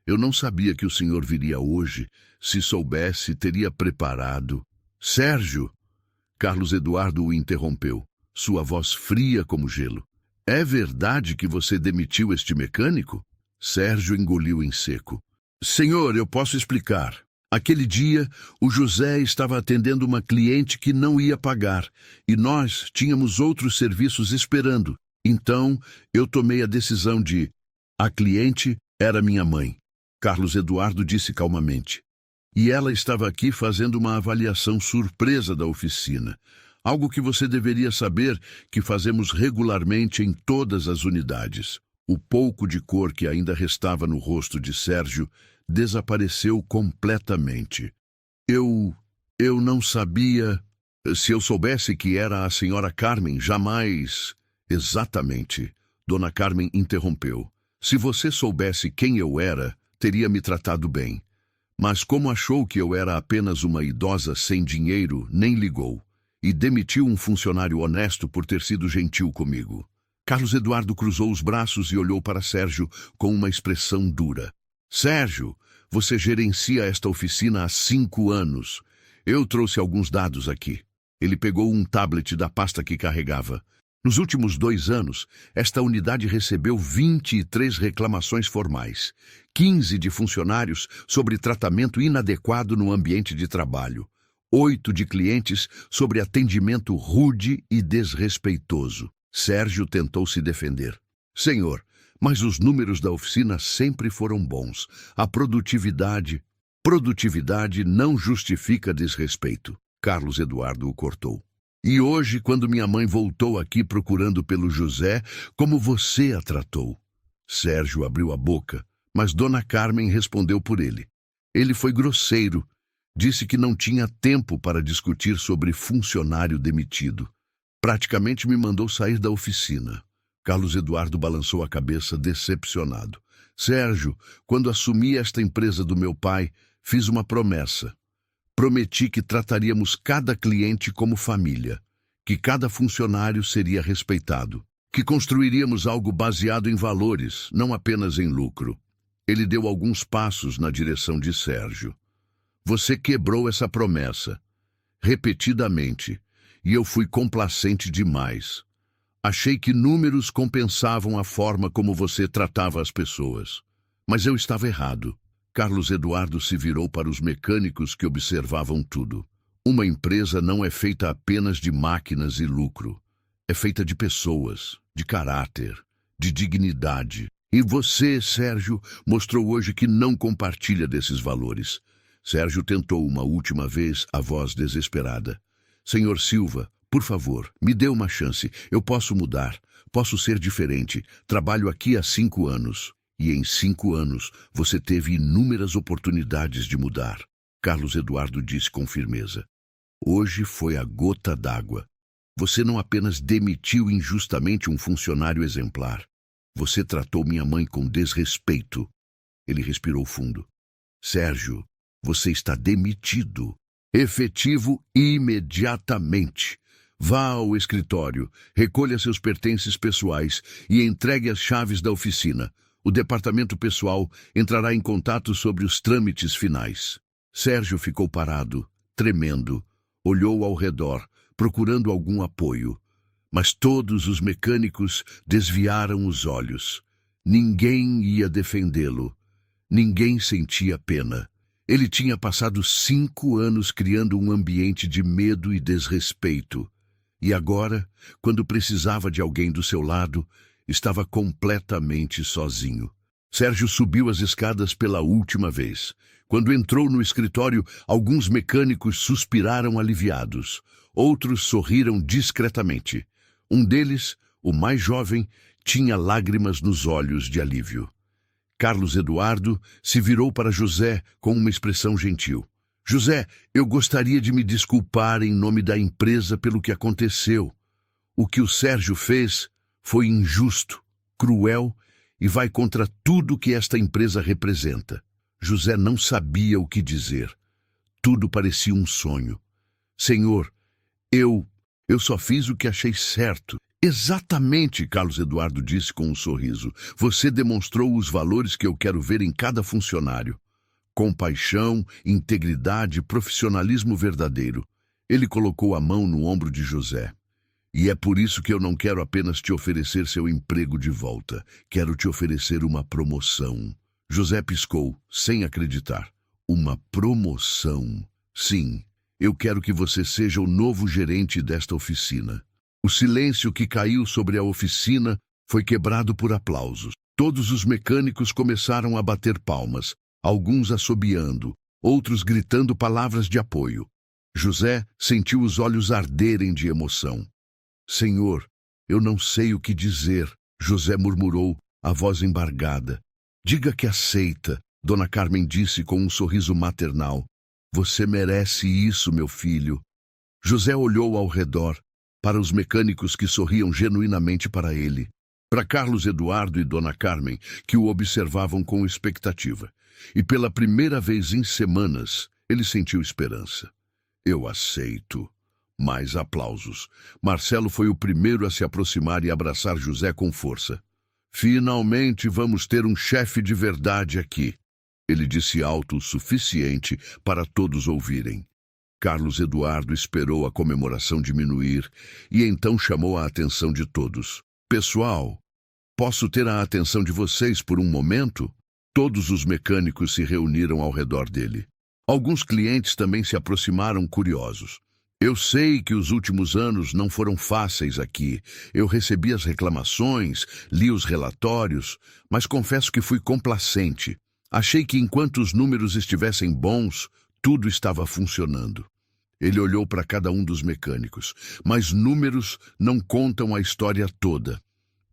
Eu não sabia que o senhor viria hoje. Se soubesse, teria preparado. Sérgio! Carlos Eduardo o interrompeu, sua voz fria como gelo. É verdade que você demitiu este mecânico? Sérgio engoliu em seco. Senhor, eu posso explicar. Aquele dia, o José estava atendendo uma cliente que não ia pagar, e nós tínhamos outros serviços esperando. Então, eu tomei a decisão de... A cliente era minha mãe. Carlos Eduardo disse calmamente. E ela estava aqui fazendo uma avaliação surpresa da oficina. Algo que você deveria saber que fazemos regularmente em todas as unidades. O pouco de cor que ainda restava no rosto de Sérgio desapareceu completamente. Eu não sabia... Se eu soubesse que era a senhora Carmen, jamais... Exatamente. Dona Carmen interrompeu. Se você soubesse quem eu era, teria me tratado bem. Mas como achou que eu era apenas uma idosa sem dinheiro, nem ligou. E demitiu um funcionário honesto por ter sido gentil comigo. Carlos Eduardo cruzou os braços e olhou para Sérgio com uma expressão dura. Sérgio, você gerencia esta oficina há 5 anos. Eu trouxe alguns dados aqui. Ele pegou um tablet da pasta que carregava. Nos últimos 2 anos, esta unidade recebeu 23 reclamações formais, 15 de funcionários sobre tratamento inadequado no ambiente de trabalho, 8 de clientes sobre atendimento rude e desrespeitoso. Sérgio tentou se defender. Senhor, mas os números da oficina sempre foram bons. A produtividade não justifica desrespeito. Carlos Eduardo o cortou. E hoje, quando minha mãe voltou aqui procurando pelo José, como você a tratou? Sérgio abriu a boca, mas Dona Carmen respondeu por ele. Ele foi grosseiro. Disse que não tinha tempo para discutir sobre funcionário demitido. Praticamente me mandou sair da oficina. Carlos Eduardo balançou a cabeça decepcionado. Sérgio, quando assumi esta empresa do meu pai, fiz uma promessa. Prometi que trataríamos cada cliente como família, que cada funcionário seria respeitado, que construiríamos algo baseado em valores, não apenas em lucro. Ele deu alguns passos na direção de Sérgio. Você quebrou essa promessa, repetidamente, e eu fui complacente demais. Achei que números compensavam a forma como você tratava as pessoas. Mas eu estava errado. Carlos Eduardo se virou para os mecânicos que observavam tudo. Uma empresa não é feita apenas de máquinas e lucro. É feita de pessoas, de caráter, de dignidade. E você, Sérgio, mostrou hoje que não compartilha desses valores. Sérgio tentou uma última vez, a voz desesperada. Senhor Silva, por favor, me dê uma chance. Eu posso mudar. Posso ser diferente. Trabalho aqui há 5 anos. E em 5 anos, você teve inúmeras oportunidades de mudar. Carlos Eduardo disse com firmeza. Hoje foi a gota d'água. Você não apenas demitiu injustamente um funcionário exemplar. Você tratou minha mãe com desrespeito. Ele respirou fundo. Sérgio, você está demitido. Efetivo imediatamente. Vá ao escritório, recolha seus pertences pessoais e entregue as chaves da oficina. O departamento pessoal entrará em contato sobre os trâmites finais. Sérgio ficou parado, tremendo, olhou ao redor, procurando algum apoio. Mas todos os mecânicos desviaram os olhos. Ninguém ia defendê-lo. Ninguém sentia pena. Ele tinha passado 5 anos criando um ambiente de medo e desrespeito. E agora, quando precisava de alguém do seu lado, estava completamente sozinho. Sérgio subiu as escadas pela última vez. Quando entrou no escritório, alguns mecânicos suspiraram aliviados. Outros sorriram discretamente. Um deles, o mais jovem, tinha lágrimas nos olhos de alívio. Carlos Eduardo se virou para José com uma expressão gentil. José, eu gostaria de me desculpar em nome da empresa pelo que aconteceu. O que o Sérgio fez foi injusto, cruel e vai contra tudo que esta empresa representa. José não sabia o que dizer. Tudo parecia um sonho. Senhor, eu só fiz o que achei certo. Exatamente, Carlos Eduardo disse com um sorriso. Você demonstrou os valores que eu quero ver em cada funcionário. Compaixão, integridade, profissionalismo verdadeiro. Ele colocou a mão no ombro de José. E é por isso que eu não quero apenas te oferecer seu emprego de volta. Quero te oferecer uma promoção. José piscou, sem acreditar. Uma promoção? Sim, eu quero que você seja o novo gerente desta oficina. O silêncio que caiu sobre a oficina foi quebrado por aplausos. Todos os mecânicos começaram a bater palmas, alguns assobiando, outros gritando palavras de apoio. José sentiu os olhos arderem de emoção. Senhor, eu não sei o que dizer, José murmurou, a voz embargada. Diga que aceita, Dona Carmen disse com um sorriso maternal. Você merece isso, meu filho. José olhou ao redor, para os mecânicos que sorriam genuinamente para ele, para Carlos Eduardo e Dona Carmen, que o observavam com expectativa. E pela primeira vez em semanas, ele sentiu esperança. Eu aceito. Mais aplausos. Marcelo foi o primeiro a se aproximar e abraçar José com força. Finalmente vamos ter um chefe de verdade aqui. Ele disse alto o suficiente para todos ouvirem. Carlos Eduardo esperou a comemoração diminuir e então chamou a atenção de todos. Pessoal, posso ter a atenção de vocês por um momento? Todos os mecânicos se reuniram ao redor dele. Alguns clientes também se aproximaram curiosos. Eu sei que os últimos anos não foram fáceis aqui. Eu recebi as reclamações, li os relatórios, mas confesso que fui complacente. Achei que enquanto os números estivessem bons, tudo estava funcionando. Ele olhou para cada um dos mecânicos, mas números não contam a história toda.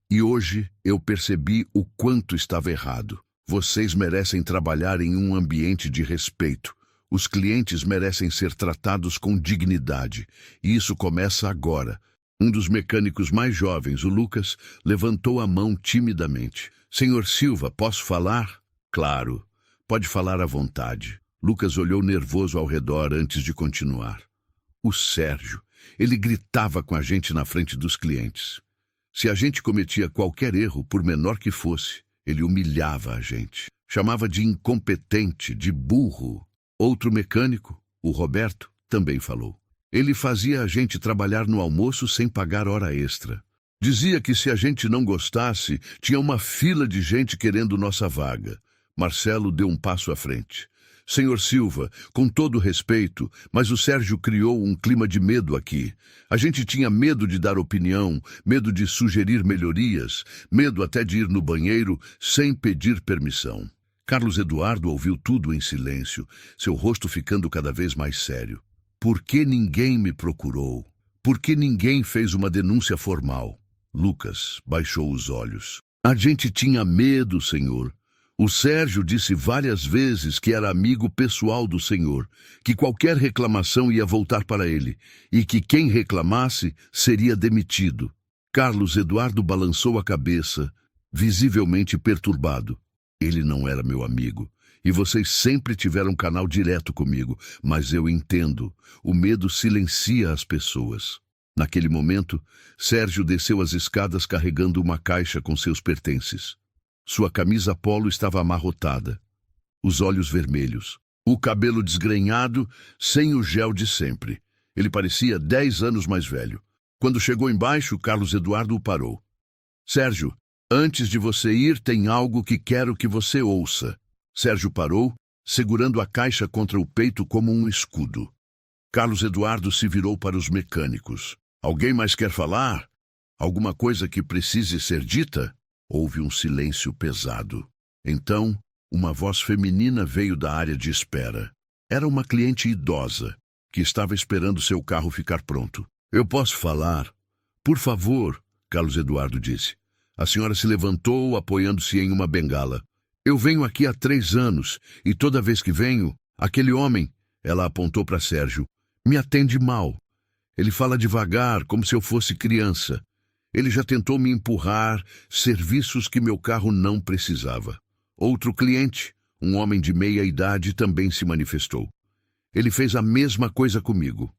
E hoje eu percebi o quanto estava errado. Vocês merecem trabalhar em um ambiente de respeito. Os clientes merecem ser tratados com dignidade. E isso começa agora. Um dos mecânicos mais jovens, o Lucas, levantou a mão timidamente. Senhor Silva, posso falar? Claro, pode falar à vontade. Lucas olhou nervoso ao redor antes de continuar. O Sérgio, ele gritava com a gente na frente dos clientes. Se a gente cometia qualquer erro, por menor que fosse, ele humilhava a gente. Chamava de incompetente, de burro. Outro mecânico, o Roberto, também falou. Ele fazia a gente trabalhar no almoço sem pagar hora extra. Dizia que se a gente não gostasse, tinha uma fila de gente querendo nossa vaga. Marcelo deu um passo à frente. Senhor Silva, com todo respeito, mas o Sérgio criou um clima de medo aqui. A gente tinha medo de dar opinião, medo de sugerir melhorias, medo até de ir no banheiro sem pedir permissão. Carlos Eduardo ouviu tudo em silêncio, seu rosto ficando cada vez mais sério. Por que ninguém me procurou? Por que ninguém fez uma denúncia formal? Lucas baixou os olhos. A gente tinha medo, senhor. O Sérgio disse várias vezes que era amigo pessoal do senhor, que qualquer reclamação ia voltar para ele, e que quem reclamasse seria demitido. Carlos Eduardo balançou a cabeça, visivelmente perturbado. Ele não era meu amigo, e vocês sempre tiveram canal direto comigo, mas eu entendo, o medo silencia as pessoas. Naquele momento, Sérgio desceu as escadas carregando uma caixa com seus pertences. Sua camisa polo estava amarrotada, os olhos vermelhos, o cabelo desgrenhado, sem o gel de sempre. Ele parecia 10 anos mais velho. Quando chegou embaixo, Carlos Eduardo o parou. Sérgio, antes de você ir, tem algo que quero que você ouça. Sérgio parou, segurando a caixa contra o peito como um escudo. Carlos Eduardo se virou para os mecânicos. Alguém mais quer falar? Alguma coisa que precise ser dita? Houve um silêncio pesado. Então, uma voz feminina veio da área de espera. Era uma cliente idosa, que estava esperando seu carro ficar pronto. Eu posso falar? Por favor, Carlos Eduardo disse. A senhora se levantou, apoiando-se em uma bengala. Eu venho aqui há 3 anos, e toda vez que venho, aquele homem, ela apontou para Sérgio, me atende mal. Ele fala devagar, como se eu fosse criança. Ele já tentou me empurrar serviços que meu carro não precisava. Outro cliente, um homem de meia idade, também se manifestou. Ele fez a mesma coisa comigo.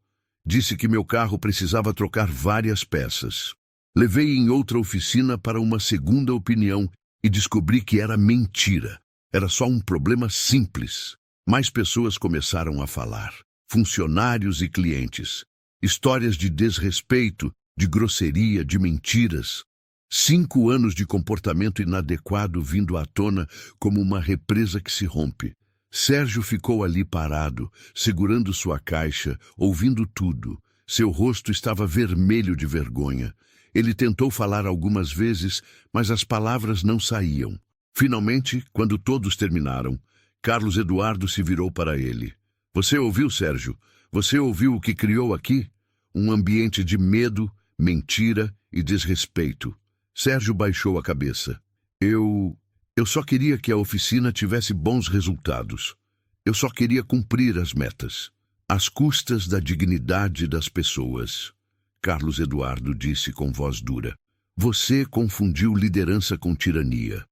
Disse que meu carro precisava trocar várias peças. Levei em outra oficina para uma segunda opinião e descobri que era mentira. Era só um problema simples. Mais pessoas começaram a falar. Funcionários e clientes. Histórias de desrespeito, de grosseria, de mentiras. 5 anos de comportamento inadequado vindo à tona como uma represa que se rompe. Sérgio ficou ali parado, segurando sua caixa, ouvindo tudo. Seu rosto estava vermelho de vergonha. Ele tentou falar algumas vezes, mas as palavras não saíam. Finalmente, quando todos terminaram, Carlos Eduardo se virou para ele. Você ouviu, Sérgio? Você ouviu o que criou aqui? Um ambiente de medo, mentira e desrespeito. Sérgio baixou a cabeça. Eu só queria que a oficina tivesse bons resultados. Eu só queria cumprir as metas, às custas da dignidade das pessoas. Carlos Eduardo disse com voz dura. Você confundiu liderança com tirania.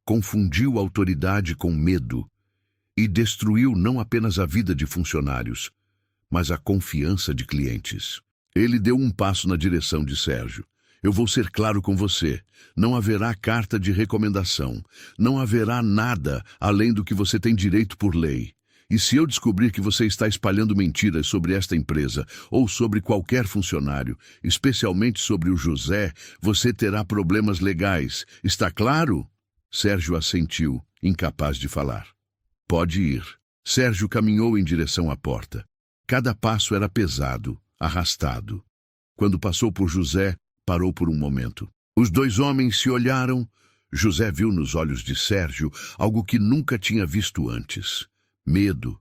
Confundiu autoridade com medo. E destruiu não apenas a vida de funcionários, mas a confiança de clientes. Ele deu um passo na direção de Sérgio. Eu vou ser claro com você. Não haverá carta de recomendação. Não haverá nada além do que você tem direito por lei. E se eu descobrir que você está espalhando mentiras sobre esta empresa ou sobre qualquer funcionário, especialmente sobre o José, você terá problemas legais. Está claro? Sérgio assentiu, incapaz de falar. Pode ir. Sérgio caminhou em direção à porta. Cada passo era pesado, arrastado. Quando passou por José, parou por um momento. Os 2 homens se olharam. José viu nos olhos de Sérgio algo que nunca tinha visto antes. Medo.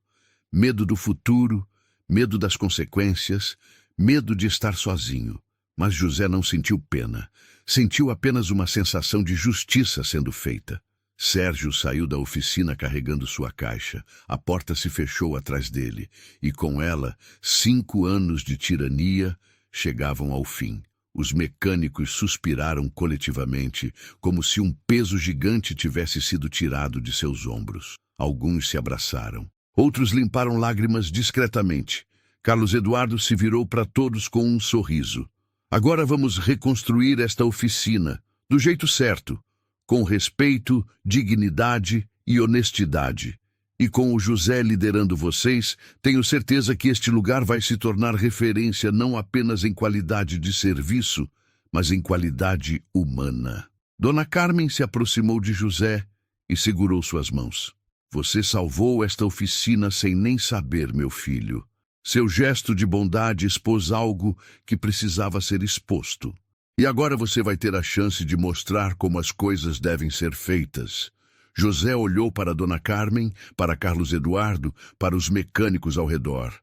Medo do futuro, medo das consequências, medo de estar sozinho. Mas José não sentiu pena. Sentiu apenas uma sensação de justiça sendo feita. Sérgio saiu da oficina carregando sua caixa. A porta se fechou atrás dele, e com ela, 5 anos de tirania chegavam ao fim. Os mecânicos suspiraram coletivamente, como se um peso gigante tivesse sido tirado de seus ombros. Alguns se abraçaram. Outros limparam lágrimas discretamente. Carlos Eduardo se virou para todos com um sorriso. Agora vamos reconstruir esta oficina, do jeito certo, com respeito, dignidade e honestidade. E com o José liderando vocês, tenho certeza que este lugar vai se tornar referência não apenas em qualidade de serviço, mas em qualidade humana. Dona Carmen se aproximou de José e segurou suas mãos. Você salvou esta oficina sem nem saber, meu filho. Seu gesto de bondade expôs algo que precisava ser exposto. E agora você vai ter a chance de mostrar como as coisas devem ser feitas. José olhou para Dona Carmen, para Carlos Eduardo, para os mecânicos ao redor.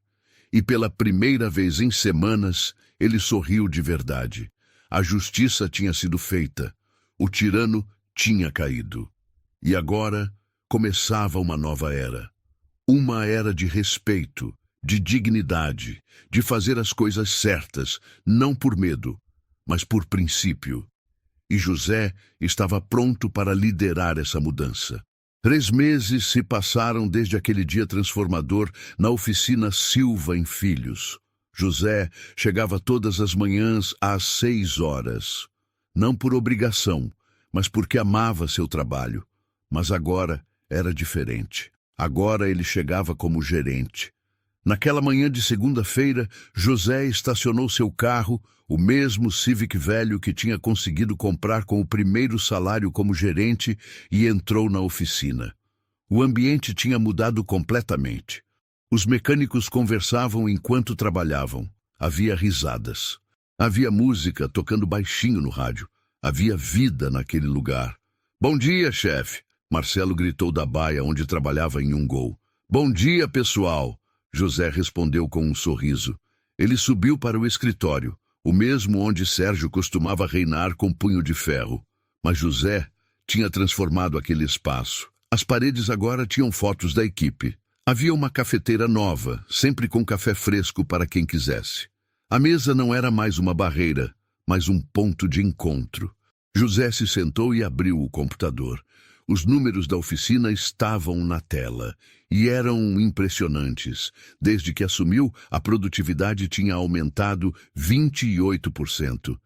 E pela primeira vez em semanas, ele sorriu de verdade. A justiça tinha sido feita. O tirano tinha caído. E agora começava uma nova era. Uma era de respeito, de dignidade, de fazer as coisas certas, não por medo, mas por princípio. E José estava pronto para liderar essa mudança. 3 meses se passaram desde aquele dia transformador na oficina Silva em Filhos. José chegava todas as manhãs às 6 horas. Não por obrigação, mas porque amava seu trabalho. Mas agora era diferente. Agora ele chegava como gerente. Naquela manhã de segunda-feira, José estacionou seu carro, o mesmo Civic velho que tinha conseguido comprar com o primeiro salário como gerente, e entrou na oficina. O ambiente tinha mudado completamente. Os mecânicos conversavam enquanto trabalhavam. Havia risadas. Havia música tocando baixinho no rádio. Havia vida naquele lugar. Bom dia, chefe. Marcelo gritou da baia onde trabalhava em um gol. Bom dia, pessoal! José respondeu com um sorriso. Ele subiu para o escritório, o mesmo onde Sérgio costumava reinar com punho de ferro. Mas José tinha transformado aquele espaço. As paredes agora tinham fotos da equipe. Havia uma cafeteira nova, sempre com café fresco para quem quisesse. A mesa não era mais uma barreira, mas um ponto de encontro. José se sentou e abriu o computador. Os números da oficina estavam na tela e eram impressionantes. Desde que assumiu, a produtividade tinha aumentado 28%.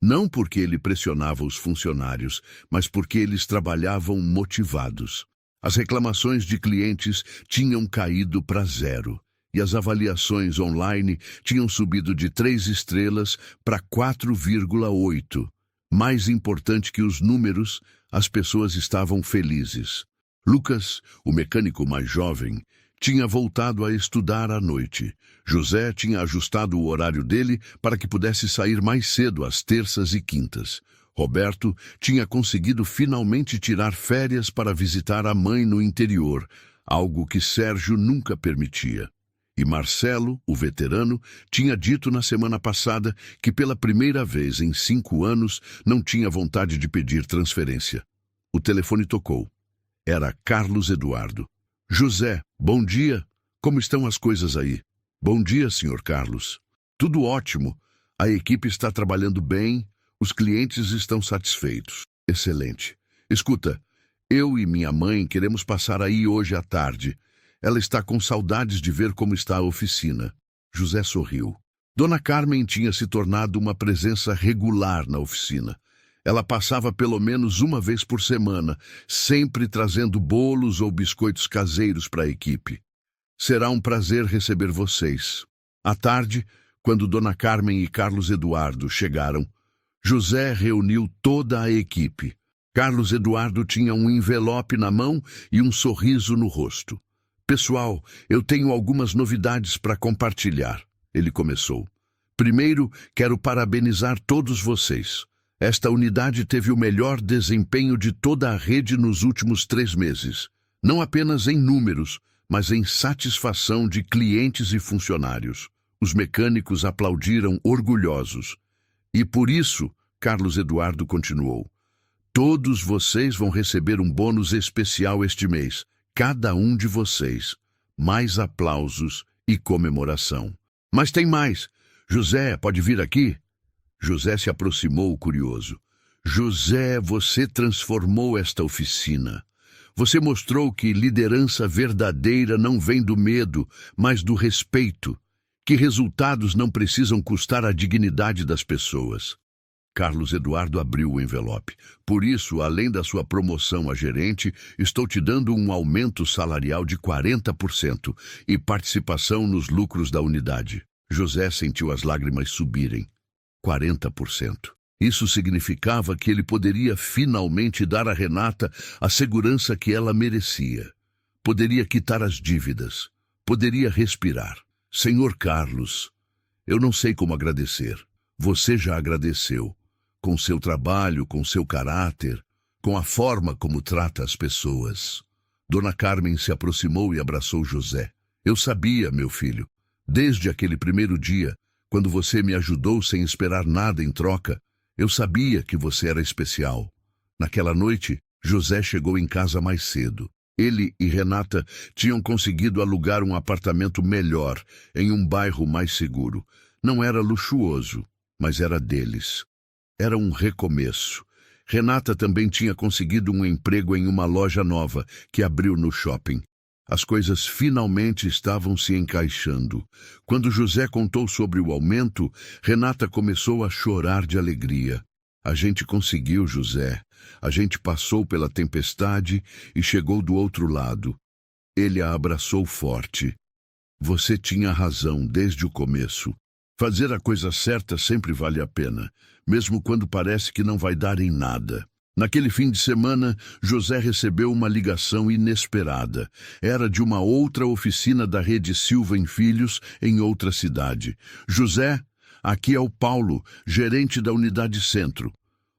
Não porque ele pressionava os funcionários, mas porque eles trabalhavam motivados. As reclamações de clientes tinham caído para 0 e as avaliações online tinham subido de 3 estrelas para 4,8. Mais importante que os números, as pessoas estavam felizes. Lucas, o mecânico mais jovem, tinha voltado a estudar à noite. José tinha ajustado o horário dele para que pudesse sair mais cedo às terças e quintas. Roberto tinha conseguido finalmente tirar férias para visitar a mãe no interior, algo que Sérgio nunca permitia. E Marcelo, o veterano, tinha dito na semana passada que pela primeira vez em 5 anos não tinha vontade de pedir transferência. O telefone tocou. Era Carlos Eduardo. José, bom dia. Como estão as coisas aí? Bom dia, senhor Carlos. Tudo ótimo. A equipe está trabalhando bem, os clientes estão satisfeitos. Excelente. Escuta, eu e minha mãe queremos passar aí hoje à tarde. Ela está com saudades de ver como está a oficina. José sorriu. Dona Carmen tinha se tornado uma presença regular na oficina. Ela passava pelo menos uma vez por semana, sempre trazendo bolos ou biscoitos caseiros para a equipe. Será um prazer receber vocês. À tarde, quando Dona Carmen e Carlos Eduardo chegaram, José reuniu toda a equipe. Carlos Eduardo tinha um envelope na mão e um sorriso no rosto. Pessoal, eu tenho algumas novidades para compartilhar, ele começou. Primeiro, quero parabenizar todos vocês. Esta unidade teve o melhor desempenho de toda a rede nos últimos 3 meses. Não apenas em números, mas em satisfação de clientes e funcionários. Os mecânicos aplaudiram orgulhosos. E por isso, Carlos Eduardo continuou, todos vocês vão receber um bônus especial este mês. Cada um de vocês. Mais aplausos e comemoração. Mas tem mais. José, pode vir aqui? José se aproximou, curioso. José, você transformou esta oficina. Você mostrou que liderança verdadeira não vem do medo, mas do respeito. Que resultados não precisam custar a dignidade das pessoas. Carlos Eduardo abriu o envelope. Por isso, além da sua promoção a gerente, estou te dando um aumento salarial de 40% e participação nos lucros da unidade. José sentiu as lágrimas subirem. 40%. Isso significava que ele poderia finalmente dar a Renata a segurança que ela merecia. Poderia quitar as dívidas. Poderia respirar. Senhor Carlos, eu não sei como agradecer. Você já agradeceu. Com seu trabalho, com seu caráter, com a forma como trata as pessoas. Dona Carmen se aproximou e abraçou José. Eu sabia, meu filho, desde aquele primeiro dia, quando você me ajudou sem esperar nada em troca, eu sabia que você era especial. Naquela noite, José chegou em casa mais cedo. Ele e Renata tinham conseguido alugar um apartamento melhor, em um bairro mais seguro. Não era luxuoso, mas era deles. Era um recomeço. Renata também tinha conseguido um emprego em uma loja nova que abriu no shopping. As coisas finalmente estavam se encaixando. Quando José contou sobre o aumento, Renata começou a chorar de alegria. A gente conseguiu, José. A gente passou pela tempestade e chegou do outro lado. Ele a abraçou forte. Você tinha razão desde o começo. Fazer a coisa certa sempre vale a pena, mesmo quando parece que não vai dar em nada. Naquele fim de semana, José recebeu uma ligação inesperada. Era de uma outra oficina da rede Silva em Filhos, em outra cidade. José, aqui é o Paulo, gerente da unidade Centro.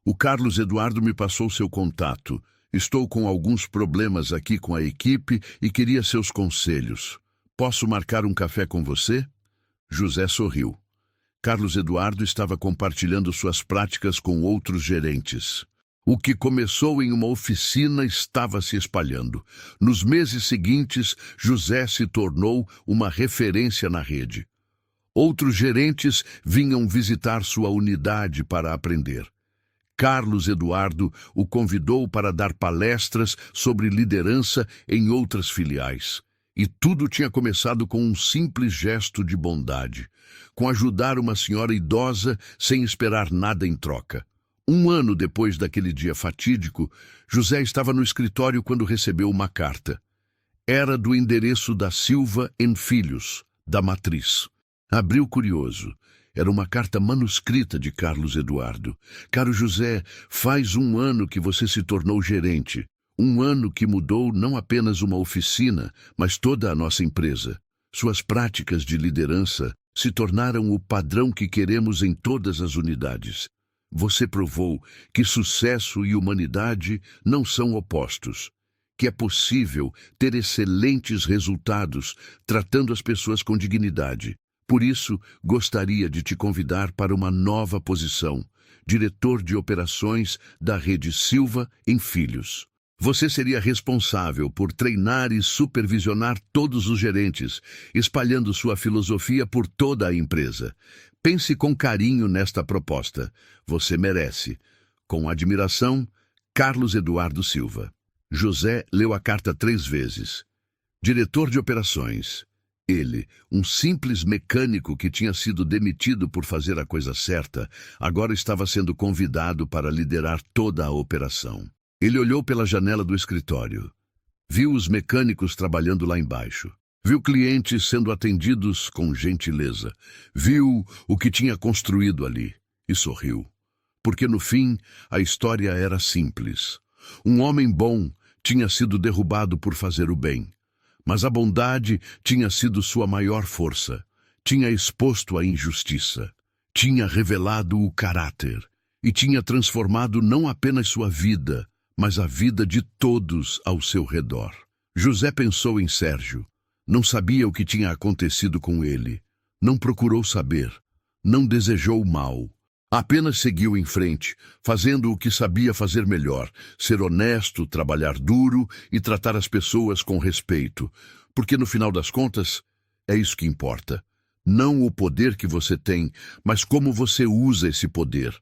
O Carlos Eduardo me passou seu contato. Estou com alguns problemas aqui com a equipe e queria seus conselhos. Posso marcar um café com você? José sorriu. Carlos Eduardo estava compartilhando suas práticas com outros gerentes. O que começou em uma oficina estava se espalhando. Nos meses seguintes, José se tornou uma referência na rede. Outros gerentes vinham visitar sua unidade para aprender. Carlos Eduardo o convidou para dar palestras sobre liderança em outras filiais. E tudo tinha começado com um simples gesto de bondade, com ajudar uma senhora idosa sem esperar nada em troca. 1 ano depois daquele dia fatídico, José estava no escritório quando recebeu uma carta. Era do endereço da Silva & Filhos, da Matriz. Abriu curioso. Era uma carta manuscrita de Carlos Eduardo. Caro José, faz 1 ano que você se tornou gerente. 1 ano que mudou não apenas uma oficina, mas toda a nossa empresa. Suas práticas de liderança se tornaram o padrão que queremos em todas as unidades. Você provou que sucesso e humanidade não são opostos, que é possível ter excelentes resultados tratando as pessoas com dignidade. Por isso, gostaria de te convidar para uma nova posição, diretor de operações da rede Silva & Filhos. Você seria responsável por treinar e supervisionar todos os gerentes, espalhando sua filosofia por toda a empresa. Pense com carinho nesta proposta. Você merece. Com admiração, Carlos Eduardo Silva. José leu a carta 3 vezes. Diretor de operações. Ele, um simples mecânico que tinha sido demitido por fazer a coisa certa, agora estava sendo convidado para liderar toda a operação. Ele olhou pela janela do escritório. Viu os mecânicos trabalhando lá embaixo. Viu clientes sendo atendidos com gentileza. Viu o que tinha construído ali e sorriu. Porque no fim, a história era simples. Um homem bom tinha sido derrubado por fazer o bem. Mas a bondade tinha sido sua maior força. Tinha exposto a injustiça. Tinha revelado o caráter. E tinha transformado não apenas sua vida, mas a vida de todos ao seu redor. José pensou em Sérgio. Não sabia o que tinha acontecido com ele. Não procurou saber. Não desejou o mal. Apenas seguiu em frente, fazendo o que sabia fazer melhor, ser honesto, trabalhar duro e tratar as pessoas com respeito. Porque no final das contas, é isso que importa. Não o poder que você tem, mas como você usa esse poder.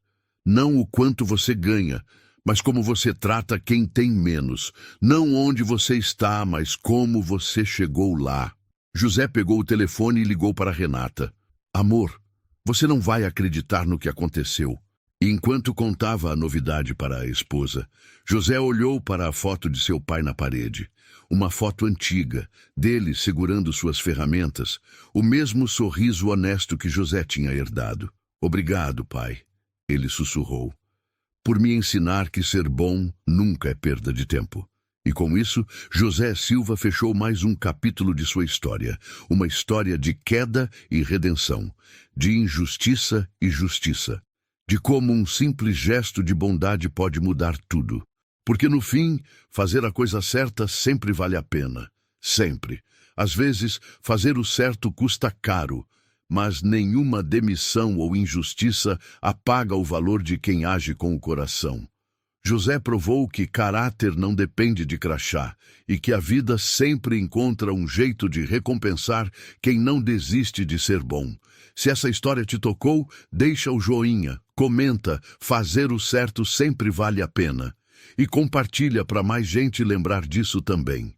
Não o quanto você ganha, mas como você trata quem tem menos. Não onde você está, mas como você chegou lá. José pegou o telefone e ligou para Renata. Amor, você não vai acreditar no que aconteceu. E enquanto contava a novidade para a esposa, José olhou para a foto de seu pai na parede. Uma foto antiga, dele segurando suas ferramentas, o mesmo sorriso honesto que José tinha herdado. Obrigado, pai, ele sussurrou, por me ensinar que ser bom nunca é perda de tempo. E com isso, José Silva fechou mais um capítulo de sua história, uma história de queda e redenção, de injustiça e justiça, de como um simples gesto de bondade pode mudar tudo. Porque no fim, fazer a coisa certa sempre vale a pena, sempre. Às vezes, fazer o certo custa caro, mas nenhuma demissão ou injustiça apaga o valor de quem age com o coração. José provou que caráter não depende de crachá e que a vida sempre encontra um jeito de recompensar quem não desiste de ser bom. Se essa história te tocou, deixa o joinha, comenta, fazer o certo sempre vale a pena. E compartilha para mais gente lembrar disso também.